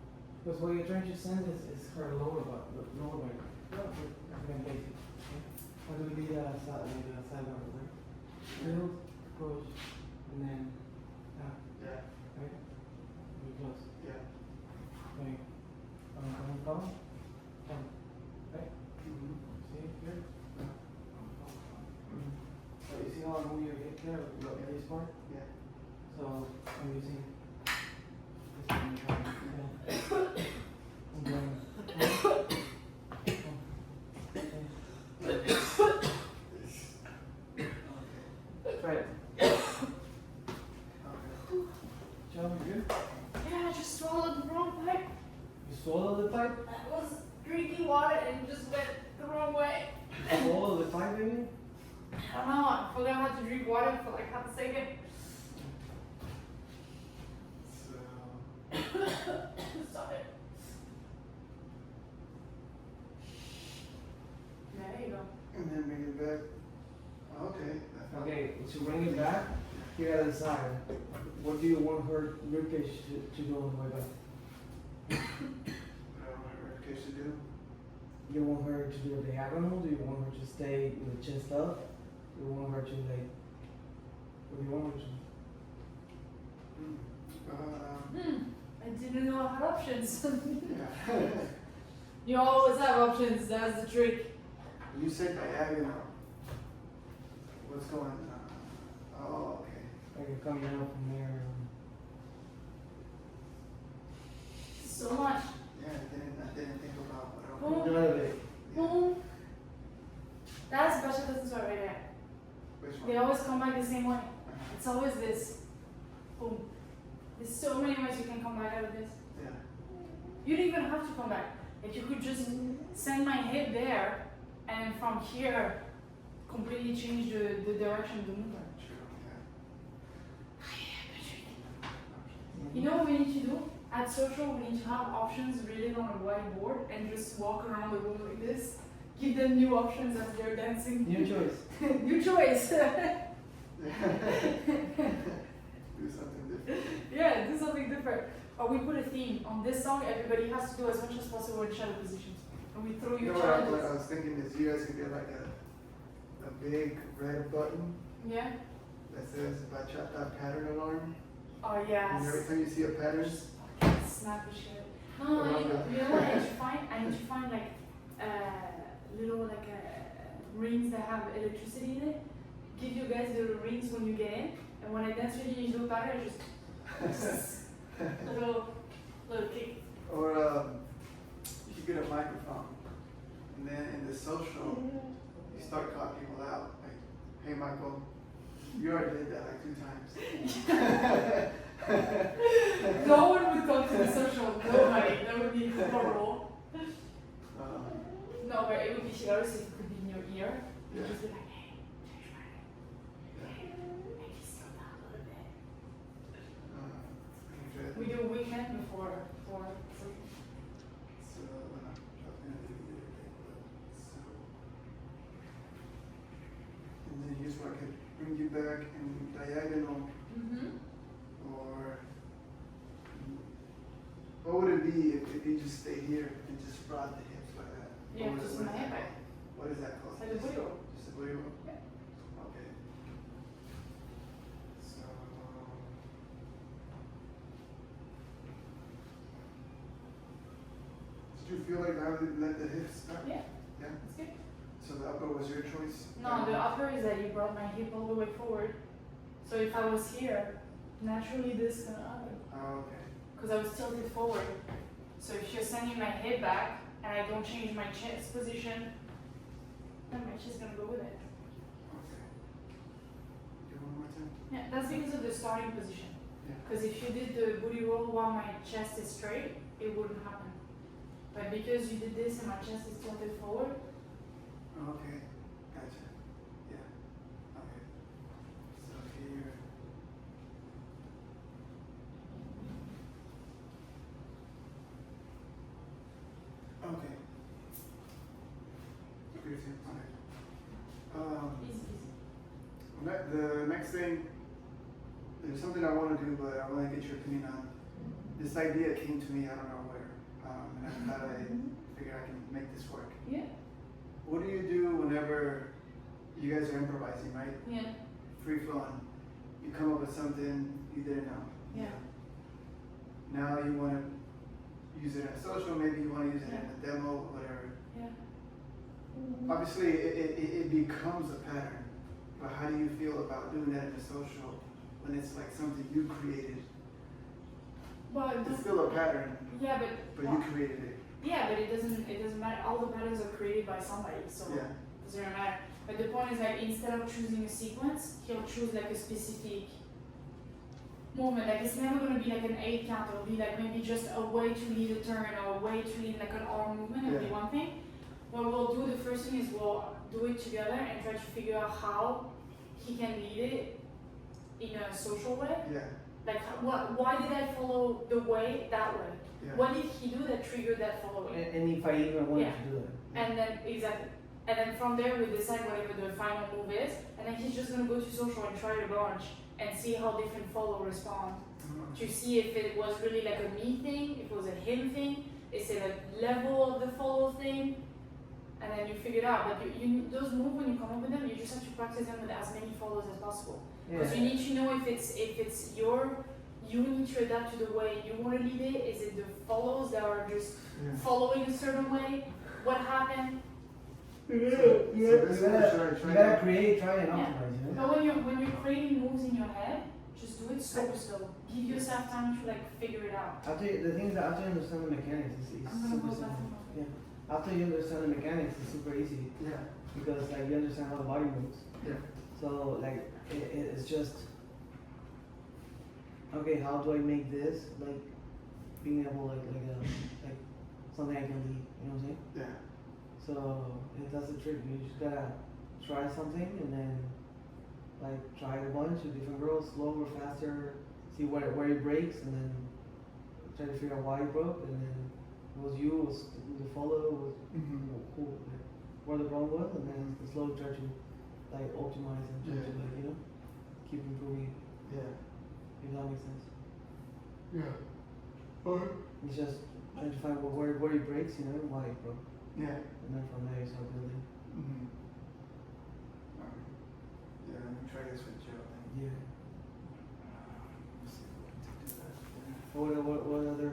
Because what you're trying to send is her lower back. Lower back. Again, basic. Okay? How do we do the side bar, right? Tilt, push, and then tap, Yeah. right? We close. Yeah. Okay. Come. Right? Mm-hmm. See here? So you see how I move your hip there, this part? Yeah. So I'm using this one. And then, try it. Okay. Job, you good? Yeah, I just swallowed the wrong pipe. You swallow the pipe? I was drinking water and just went the wrong way. Swallow the pipe, baby? I don't know, I forgot how to drink water for like half a second. So, Stop it. There you go. and then bring it back. Okay. That felt- Okay, to bring it back, you gotta decide. What do you want her ribcage to do on the way back? What I want my ribcage to do. You want her to do a diagonal? Do you want her to stay with the chest up? Do you want her to like, what do you want her to do? I didn't know I had options. Yeah. You always have options, that's the trick. You said diagonal. What's going on? Oh, okay. Like you're coming out from there. So much. Yeah, I didn't think about what I Boom. None of it. Boom. That's bachata right there. Which one? They always come back the same way. It's always this. Boom. There's so many ways you can come back out of this. Yeah. You don't even have to come back. If you could just send my hip there, and from here, completely change the direction of the movement. True. Yeah. You know what we need to do? At social, we need to have options written on a whiteboard and just walk around the room like this. Give them new options as they're dancing. New choice. New choice. Do something different. Yeah, do something different. Or we put a theme. On this song, everybody has to do as much as possible in shadow positions. And we throw You you know what I challenges. was thinking is you guys could get like a big red button Yeah? that says bachata pattern alarm. Oh, And yes. every time you see a pattern, Snap the shit. No, you know what I need to find? I need to find like little like rings that have electricity in it. Give you guys little rings when you get in, and when I dance with you, you do pattern, just a little kick. or you get a microphone, and then in the social, you start calling people out. Like, hey Michael, you already did that like 2 times. No one would come to the social. Nobody. That would be horrible. No, but it would be hilarious if it could be in your ear. You'd just be like, hey, change my name. Hey, make it slow down a little bit. We do a weekend before social. So, and then here's where I could bring you back in diagonal, Mm-hmm. or what would it be if you just stayed here and just brought the hips like that? Yeah, What is- just what my is head that back. called? What is that called? Like a booty roll. Just a booty roll? Yeah. Okay. So. Did you feel like that would let the hips back? Yeah, Yeah? that's good. So the upper was your choice? No, the upper is that you brought my hip all the way forward. So if I was here, naturally this gonna happen. Oh, okay. Because I was tilted forward. So if you're sending my head back and I don't change my chest position, then my chest gonna go with it. Okay. Do one more time? Yeah, that's because of the starting position. Yeah. Because if you did the booty roll while my chest is straight, it wouldn't happen. But because you did this and my chest is tilted forward, Okay. Gotcha. Yeah. Okay. So here. Okay. Beautiful. Okay. easy peasy. The next thing, there's something I want to do, but I want to get your opinion on. This idea came to me, I don't know where, and I thought I figured I can make this work. Yeah. What do you do whenever you guys are improvising, right? Yeah. Free flowing. You come up with something you didn't know. Yeah. Now you want to use it in a social, maybe you want to use it in a demo, whatever. Yeah. Obviously, it becomes a pattern, but how do you feel about doing that in a social when it's like something you created? Well, It's still a pattern, yeah, but you created it. yeah, but it doesn't matter. All the patterns are created by somebody, so Yeah. it doesn't really matter. But the point is like instead of choosing a sequence, he'll choose like a specific movement. Like it's never gonna be like an 8 count. It'll be like maybe just a way to lead a turn or a way to lead like an arm movement. It'll be Yeah. one thing. What we'll do the first thing is we'll do it together and try to figure out how he can lead it in a social way. Yeah. Like why did I follow the way that way? Yeah. What did he do that triggered that following? And if I even wanted Yeah. to do it. And then exactly. And then from there we decide whatever the final move is, and then he's just gonna go to social and try it a bunch and see how different follow respond. To see if it was really like a me thing, if it was a him thing, is it a level of the follow thing, and then you figure it out. But you those moves when you come up with them, you just have to practice them with as many follows as possible. Because you need to know if it's you need to adapt to the way you want to lead it. Is it the follows that are just following a certain way? What happened? So this one, should I You try gotta to- create, try and Yeah. optimize, you know? But when you're creating moves in your head, just do it super slow. Give yourself time to like figure it out. After the thing is that after you understand the mechanics, it's I'm gonna super go simple. back. Yeah. After you understand the mechanics, it's super easy Yeah. because like you understand how the body moves. Yeah. So like it's just okay. How do I make this like being able like something I can lead? You know what I'm saying? Yeah. So that's the trick. You just gotta try something and then like try a bunch of different girls, slower, faster, see where it breaks, and then try to figure out why it broke, and then it was you, it was the follow, was who, like, where the problem was, and then slowly try to like optimize and try to like keep improving. Yeah. If that makes sense. Yeah. Or It's just trying to find where it breaks, and why it broke, yeah. and then from there you start building. Mm-hmm. Yeah, let me try this with Joe. Yeah. Let's see if we can do that. What other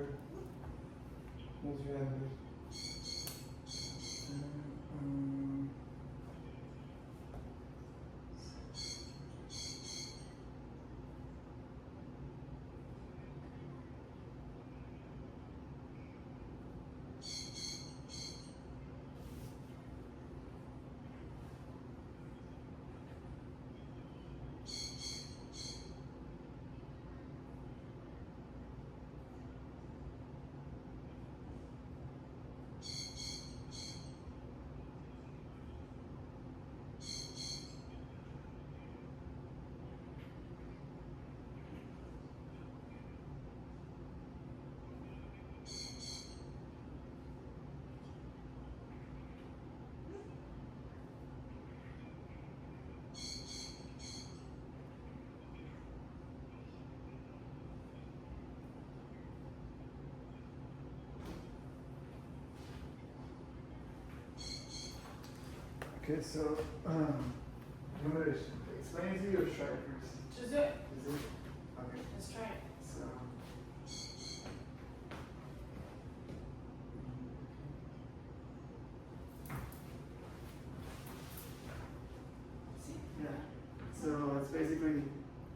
moves you have? Um, Okay, so I'm gonna explain it to you or try it first. Just do it. Is it? Okay. Let's try it. So. See? Yeah. So it's basically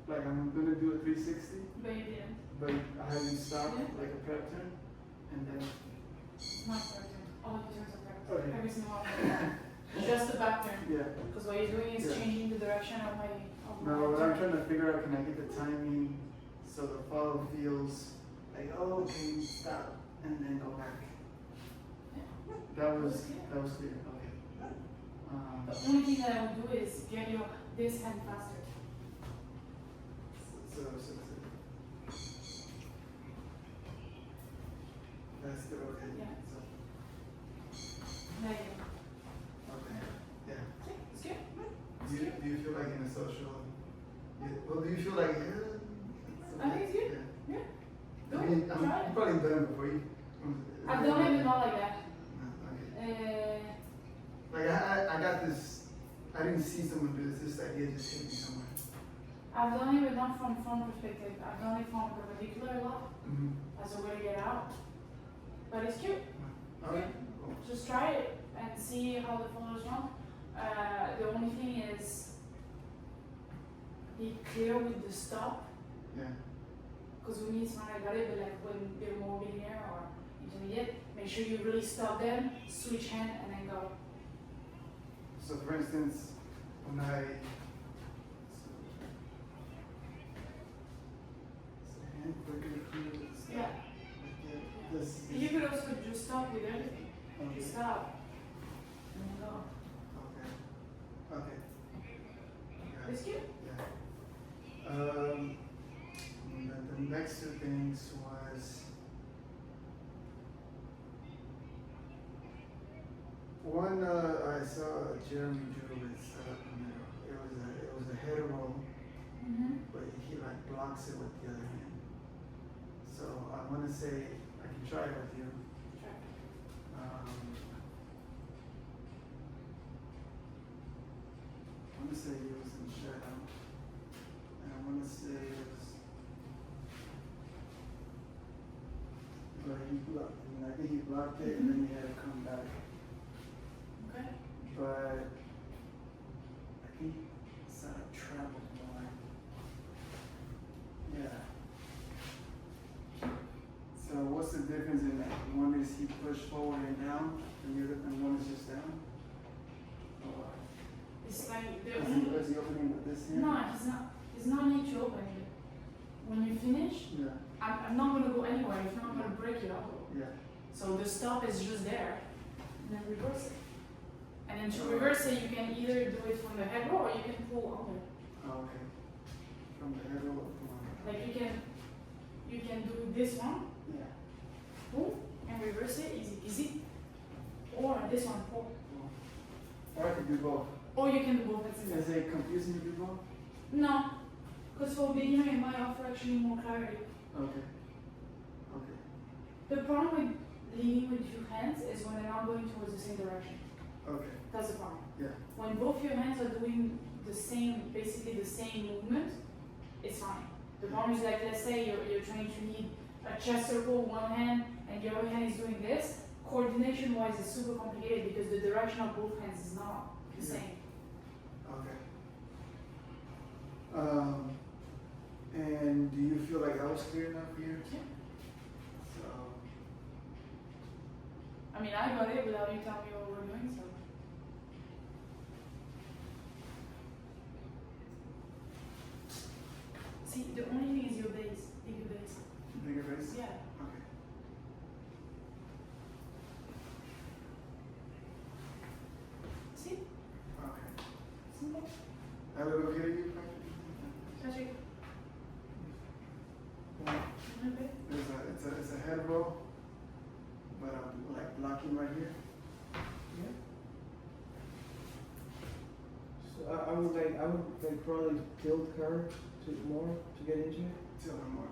like I'm gonna do a 360, But you didn't. but I have you stop Yeah. like a prep turn, and then It's not fair turn. All the turns are fair. Okay. Every single one. Just the back turn. yeah. Because what you're doing is Yeah. changing the direction of my. No, what I'm trying to figure out, can I get the timing so the follow feels like, oh, okay, stop, and then go back. That was clear. Okay. The only thing that I will do is get your this hand faster. So that's good. Okay. Yeah. So, There you go. okay. Yeah. Okay, it's good. Do you feel like in a social? Well, do you feel like? I think it's good. Yeah. Do I mean, it. Try you've it. probably done it before. I've done it, but not like that. Okay. Like I got this. I didn't see someone do this. This idea just hit me somewhere. I've done it, but not from front perspective. I've done it from perpendicular a lot Mm-hmm. as a way to get out. But it's cute. Okay. Cool. Just try it and see how the follows run. The only thing is be clear with the stop. Yeah. Because we need someone like that, but like when they're more beginner or intermediate, make sure you really stop them, switch hand, and then go. So for instance, when I hand quicker here, Yeah. This. You could also just stop with everything. Okay. Just stop. And then go. Okay. Okay. Got it. It's cute. Yeah. The next two things was one. I saw Jeremy Drew is set up in there. It was a head roll, but he like blocks it with the other hand. So I want to say I can try it with you. Try. I want to say it was in shadow, and I want to say it was. But he blocked, and I think he blocked it, and then he had to come back. Okay. But I think sort of traveled more. Yeah. So what's the difference in that? One is he pushed forward and down, and the other and one is just down? Or It's like the is he opening with this hand? no, he's not. It's not need to open it. When you finish, Yeah. I'm not gonna go anywhere. If not, I'm gonna break it up. Yeah. So the stop is just there, and then reverse it. And then to reverse it, you can either do it from the head roll or you can pull under. Oh, okay. From the head roll to one. Like you can do this one, Yeah. pull, and reverse it, easy peasy. Or this one, pull. Cool. Or I could do both. Or you can do both at the same Is time. it confusing to do both? No, because for beginner it might offer actually more clarity. Okay. Okay. The problem with leading with two hands is when they're not going towards the same direction. Okay. That's the problem. Yeah. When both your hands are doing the same, basically the same movement, it's fine. The problem is like, let's say you're trying to lead a chest circle, one hand, and the other hand is doing this. Coordination wise, it's super complicated because the direction of both hands is not the Yeah. same. Okay. And do you feel like that was clear enough here? Yeah. So, I mean, I got it without you telling me what we're doing, so. See, the only thing is your base, bigger base. bigger base? Yeah. Okay. See? Okay. Simple. That look okay to you? Touch it. Yeah. A little bit. It's a head roll, but I'm like blocking right here. Yeah. So I would like probably tilt her to more to get into it Tell her more.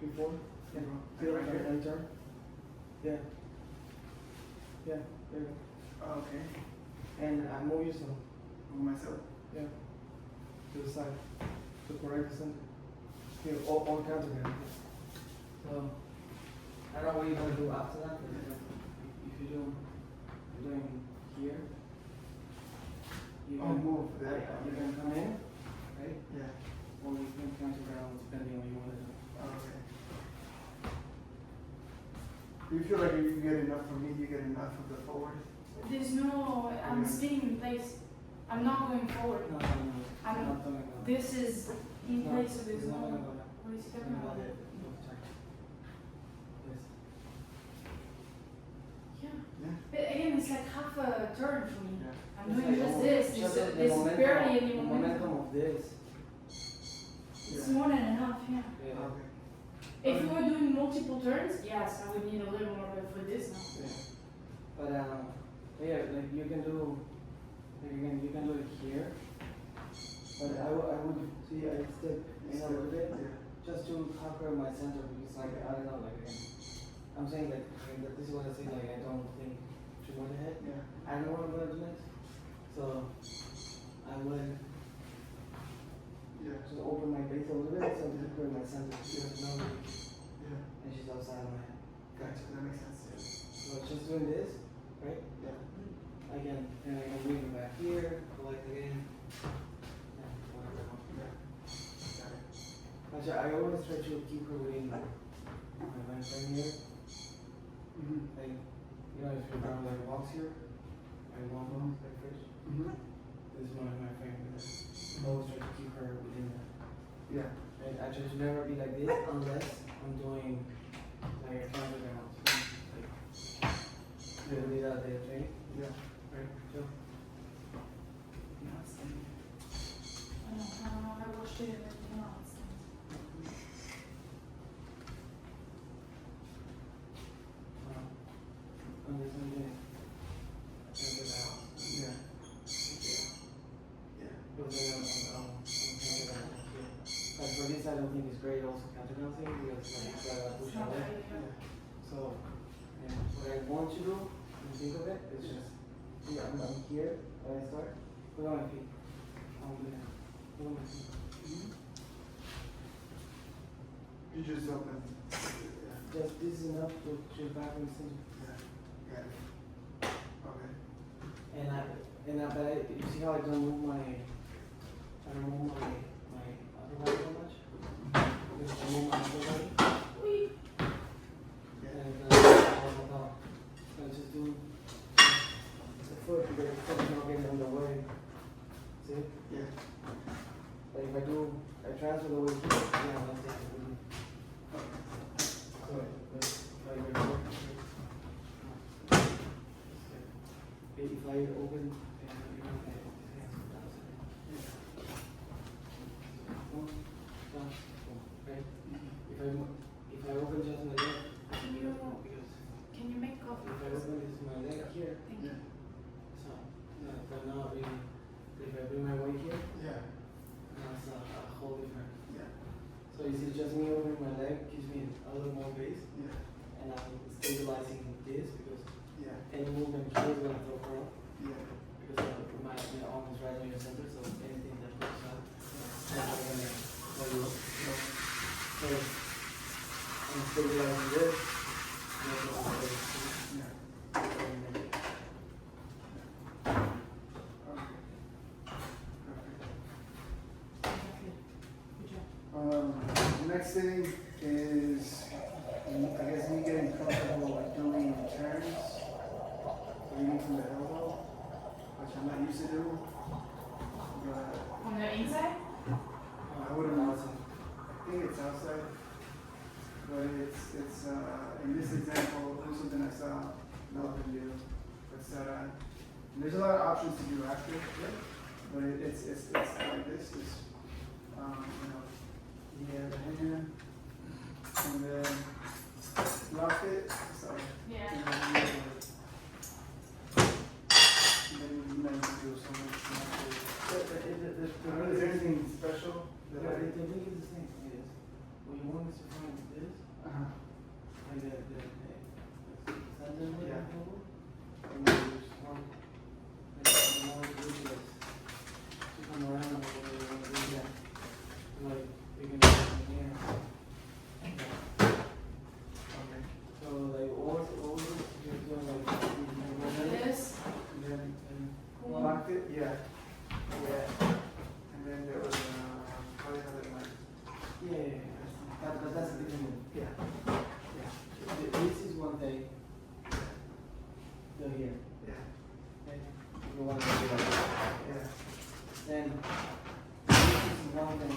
before. Yeah. Like Tilt right here? and turn. Yeah. Yeah. There you go. Oh, okay. And I move yourself. Move myself. Yeah. To the side. To correct the center. Here, all counts again. So, I don't know what you're gonna do after that, but if you do, you're doing here. You Oh, move there. You can come in, right? Yeah. Or you can counter down depending on what you want to do. Okay. Do you feel like you get enough from me? You get enough of the forward? There's no, I'm staying in place. I'm not going forward. No. I'm- not talking about This is in No, place, so there's it's not no, gonna go back. what is he It's talking gonna about? go there. No, check. Yes. Yeah. Yeah. But again, it's like half a turn for me. Yeah. I'm It's doing like just almost- this. just There's, the there's momentum barely of- any the momentum. of this. It's Yeah. more than enough, yeah. Yeah. Okay. If we were doing multiple turns, yes, I would need a little more, but for this, no. Yeah. But yeah, like you can do, like you can do it here. But I would see I step in a little bit Yeah. just to conquer my center because like I don't know like I'm saying like that this is what I say like I don't think too much ahead. Yeah. I know what I'm gonna do next, so I would Yeah. just open my base a little bit so to conquer my center. Yeah. No, Yeah. and she's outside of my head. Gotcha. That makes sense. Yeah. So just doing this, right? Yeah. Again, and I can bring it back here, collect again. Yeah, whatever. Yeah. Got it. Actually, I always try to keep her within my mind frame here. Mm-hmm. Like, you know, if you're around like a box here, I want one like fish. Mm-hmm. This is my frame. I always try to keep her within that. Yeah. Right? I try to never be like this unless I'm doing like a counterbalance. Like, literally that day, right? Yeah. Right? So, I know, I watched it and everything else. on this one day, counterbalance. Yeah. Yeah. But then counterbalancing here. But for this, I don't think it's great also counterbalancing because like you gotta push It's not out there. very good. So, yeah, what I want to do, when you think of it, is just, see, I'm here, when I start, put on my feet. I'm gonna, put on my feet. You just open. Yeah. Just this is enough to back in the center. Yeah. Got it. Okay. But you see how I don't move my upper body so much? Because I move my upper body. Whee! Yeah. And I just do the foot because the foot is not getting in the way. See? Yeah. Like if I transfer the weight here, yeah, that's it. So, if I open, right? If I open just my leg, because Can you make coffee? if I open this my leg here, Thank you. Yeah. so but now if I bring my weight here, Yeah. that's a whole different. Yeah. So you see, just me opening my leg gives me a little more base, Yeah. and I'm stabilizing this because Yeah. any movement here is gonna throw her up Yeah. because my arm is right on your center, so anything that goes up, it's not gonna throw you up. So I'm stabilizing this. And that's what I'm doing. Yeah. And Okay. Perfect. Good job. The next thing is, I guess me getting comfortable with doing turns, leading from the elbow, which I'm not used to do. But On the inside? I wouldn't know. I think it's outside, but it's in this example, it was something I saw Melvin do. It's there's a lot of options to do after, but it's like this is, you have the hand, and then lock it, so. Yeah. And then you might do so much. Is there anything special the that I? thing is the same. It is. What you want is to find this, and the center Yeah. and then you just want Locked it? Yeah. Yeah. And then there was probably another one. Yeah. But that's a different move. Yeah. This is one thing. So here. Yeah. Okay. You want to do that. Yeah. Then this is one thing.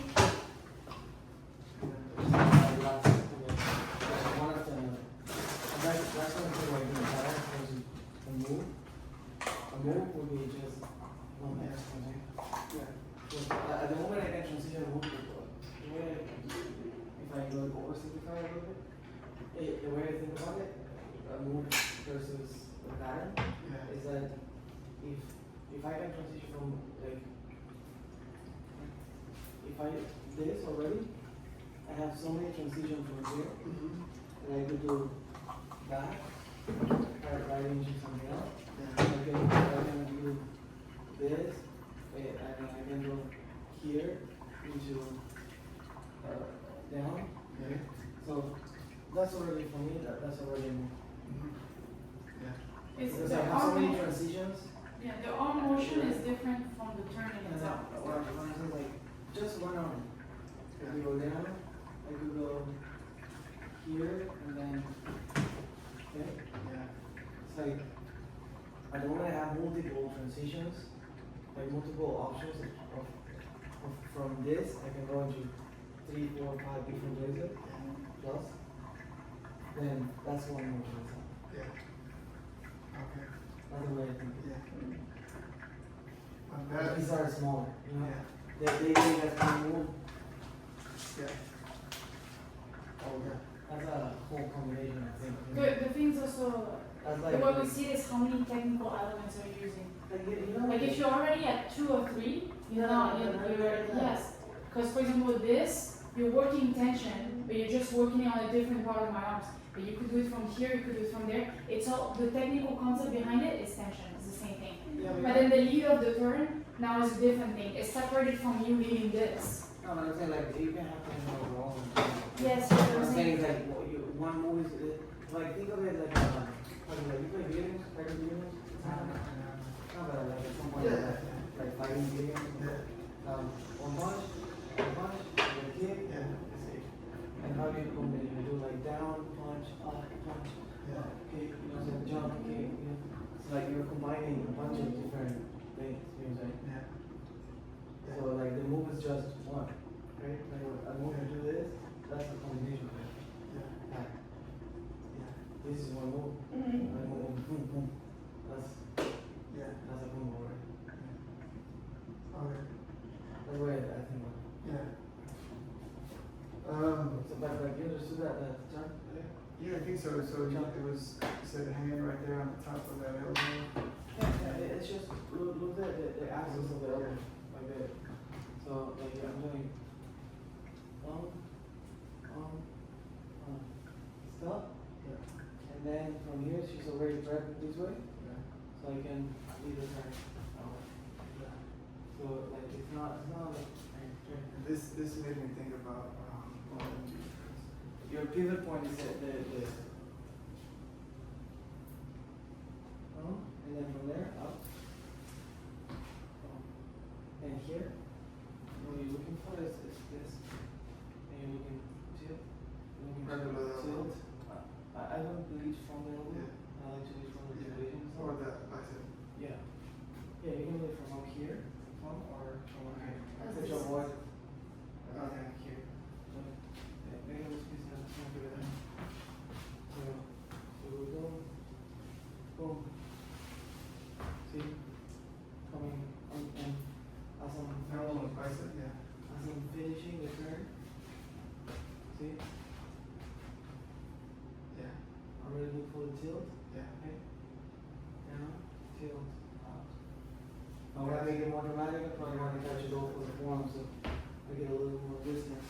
And then there's lots of things. There's one after another. And that's one thing where you can try a move. A move would be just one next one. Yeah. So, at the moment I can transition a move to the way if I go oversimplify a little bit, the way I think about it, a move versus a pattern, Yeah. is that if I can transition from like if I this already, I have so many transitions from here Mm-hmm. and I could do that, right into something else. Yeah. I can do this, and I can go here into down. Yeah. So that's already for me. That's already more. Mm-hmm. Yeah. It's Because the I have so many arm, transitions. yeah, the arm motion is different from the turning And itself. what I'm saying is like just one arm. I Yeah. could go down. I could go here and then. Okay. Yeah. It's like I don't want to have multiple transitions, like multiple options of from this. I can go into 3, 4, 5 different places plus. Then that's one motion. Yeah. Okay. That's the way I think. Yeah. On But that. these are smaller, you know. Yeah. They can move. Yeah. Oh yeah. That's a whole combination, I think. The things also, That's the like. way we see it is how many technical elements are you using. Like, you know. Like if you're already at 2 or 3, you're not, you're, yes. Because for example with this, you're working tension, but you're just working on a different part of my arms. But you could do it from here, you could do it from there. It's all, the technical concept behind it is tension, it's the same thing. Yeah, But then the lead of the turn now is a different thing. It's separated from you leading this. no, but I'm saying like you can have to know overall. Yes, What you're I'm saying saying. is like one move is like think of it like you play games, fighting games. No, but like at some point Yeah. like fighting games. Yeah. One punch, a kick, Yeah. and how do you combine? You do like down, punch, up, punch, Yeah. kick, you know, so jump, kick, you know. It's like you're combining a bunch of different things, you know what I'm saying? Yeah. So like the move is just one, right? Like I move to do this, that's the combination of it. Yeah. Like, Yeah. this is one move, I move, boom, boom. Yeah. That's a combo, right? Okay. That's the way I think about it. Yeah. So, but you understood that term? Yeah, I think so. So it was, you said hanging right there on the top of that elbow. Yeah, it's just look at the axis of the elbow, like that. So like I'm doing stop, and then from here she's already trapped this way, Yeah. so I can leave the turn. So like it's not like And this made me think about OMG. your pivot point is at the and then from there up. And here, what you're looking for is this. And you're looking tilt. You're looking Right below the elbow. tilt. I don't bleach from the elbow. Yeah. I like to bleach from the Yeah. articulations. Or the bicep. Yeah. Yeah, you can bleach from up here, or from up here. As Put this your is. voice Okay. here. So, yeah, maybe this piece is not good at So we go, boom. See, coming and as I'm Elbow, finishing, bicep, yeah. as I'm finishing the turn, see, Yeah. I'm ready to for the tilt, Yeah. okay? Down, tilt, out. I want to make it more dramatic, I probably want to catch it off with the form, so I get a little more distance.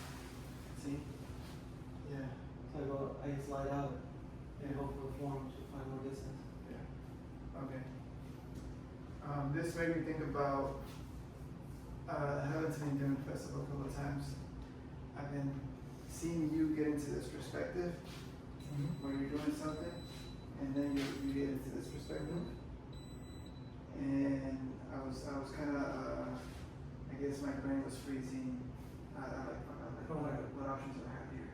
See? Yeah. So I slide out and Yeah. go for the form to find more distance. Yeah. Okay. This made me think about Hellington Doom Festival a couple of times. I've been seeing you get into this perspective where you're doing something and then you get into this perspective. and I was kind of, I guess my brain was freezing. I like, what options do I have here?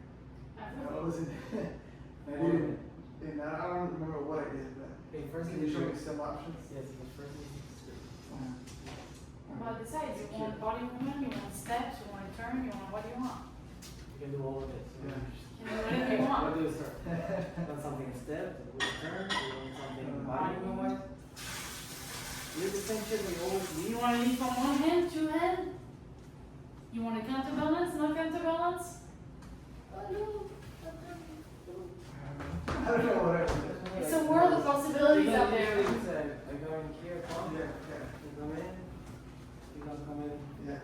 I wasn't, I didn't, and I don't remember what I did, but Okay, first can you show me some options? Yes, the first is script. But decide, you want body movement, you want steps, you want a turn, you want, what do you want? You can do all of it. So Yeah. You know, whatever you What want. do you start? Want something a step, with a turn, you want something body movement? You the same shit we always You leave. want to lead from one hand, two hand? You want to counterbalance, not counterbalance? I don't know what I did. It's a world of possibilities out there. I go in here, come, Yeah, you come in, you guys come in. yeah,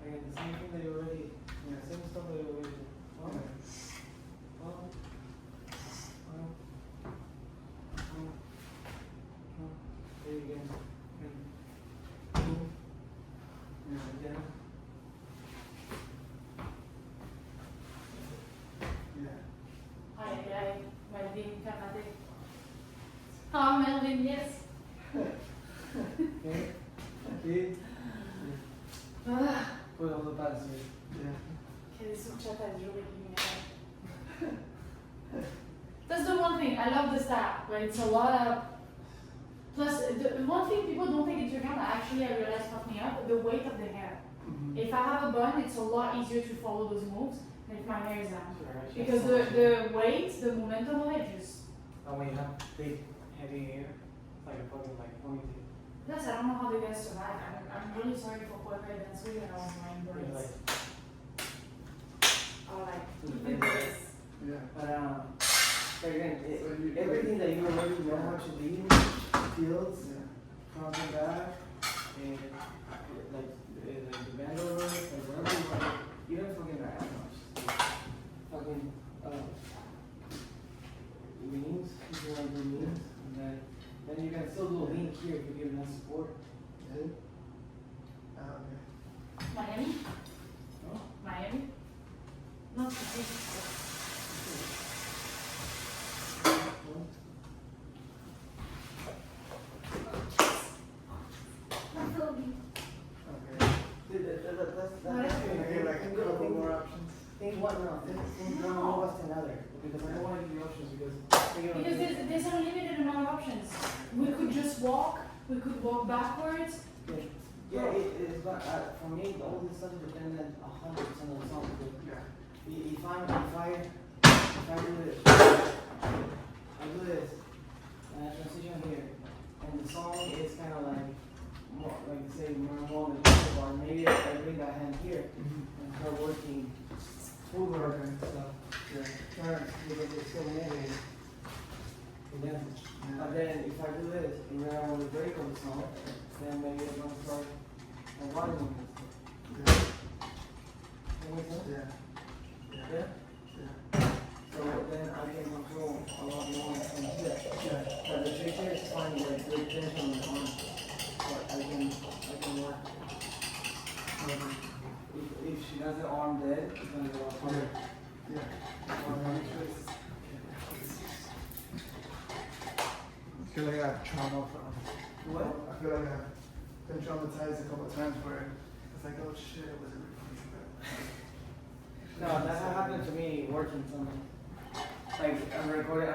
Again, the same thing that you already, same stuff that you already did. Come, come, come. There you go. Again. yeah. Ay, Melvin, karate. Ah, Melvin, yes. Okay. Okay. Ah, Put all the pads here. Yeah. quelle soucciata di giorni che mi That's the one thing, I love the style, but it's a lot of. Plus, the one thing people don't take into account, actually I realized fucked me up, the weight of the hair. Mhm. If I have a bun, it's a lot easier to follow those moves than if my hair is down. Sure, I Because just- the weight, the momentum of it just. Oh, when you have big, heavy hair, it's like a fucking like ponytail. Plus, I don't know how the guys survive. I'm really sorry for Puerto Rican Sweden and all my You're braids. like, Or like, to the even bend. this. Yeah. But again, So you- everything that you already know how to do, fields, Yeah. front and back, and like the bend over, like wherever you want, you don't fucking that much. Fucking, leans, if you want to do leans, and then you can still do a lean here if you give enough support. Yeah. Okay. Miami? No? Miami? Not specific. Okay. Can I get like a couple more options? Think one, no, think one more was another, because I don't want to give you options because. Because there's unlimited amount of options. We could just walk, we could walk backwards. Yeah, it is, but for me, all this stuff is dependent 100% on the song. Because Yeah. if I do this, I do this, and I transition here, and the song is kind of like, more, like say, more on the people, or maybe I bring that hand here and start working over and stuff. Yeah. Turns because it's still moving. Again. But then if I do this, and then I want to break on the song, then maybe I'm going to start a body movement. Yeah. That makes sense? Yeah. Yeah? Yeah. So then I can control a lot more from here. Yeah. But the trick here is to find like good tension on the arm. But I can work. If she does the arm dead, it's gonna go up harder. Yeah. I feel like I have trauma from. What? I feel like I've been traumatized a couple of times where it's like, oh shit, it wasn't really No, that happened to me working something. Like I'm recording.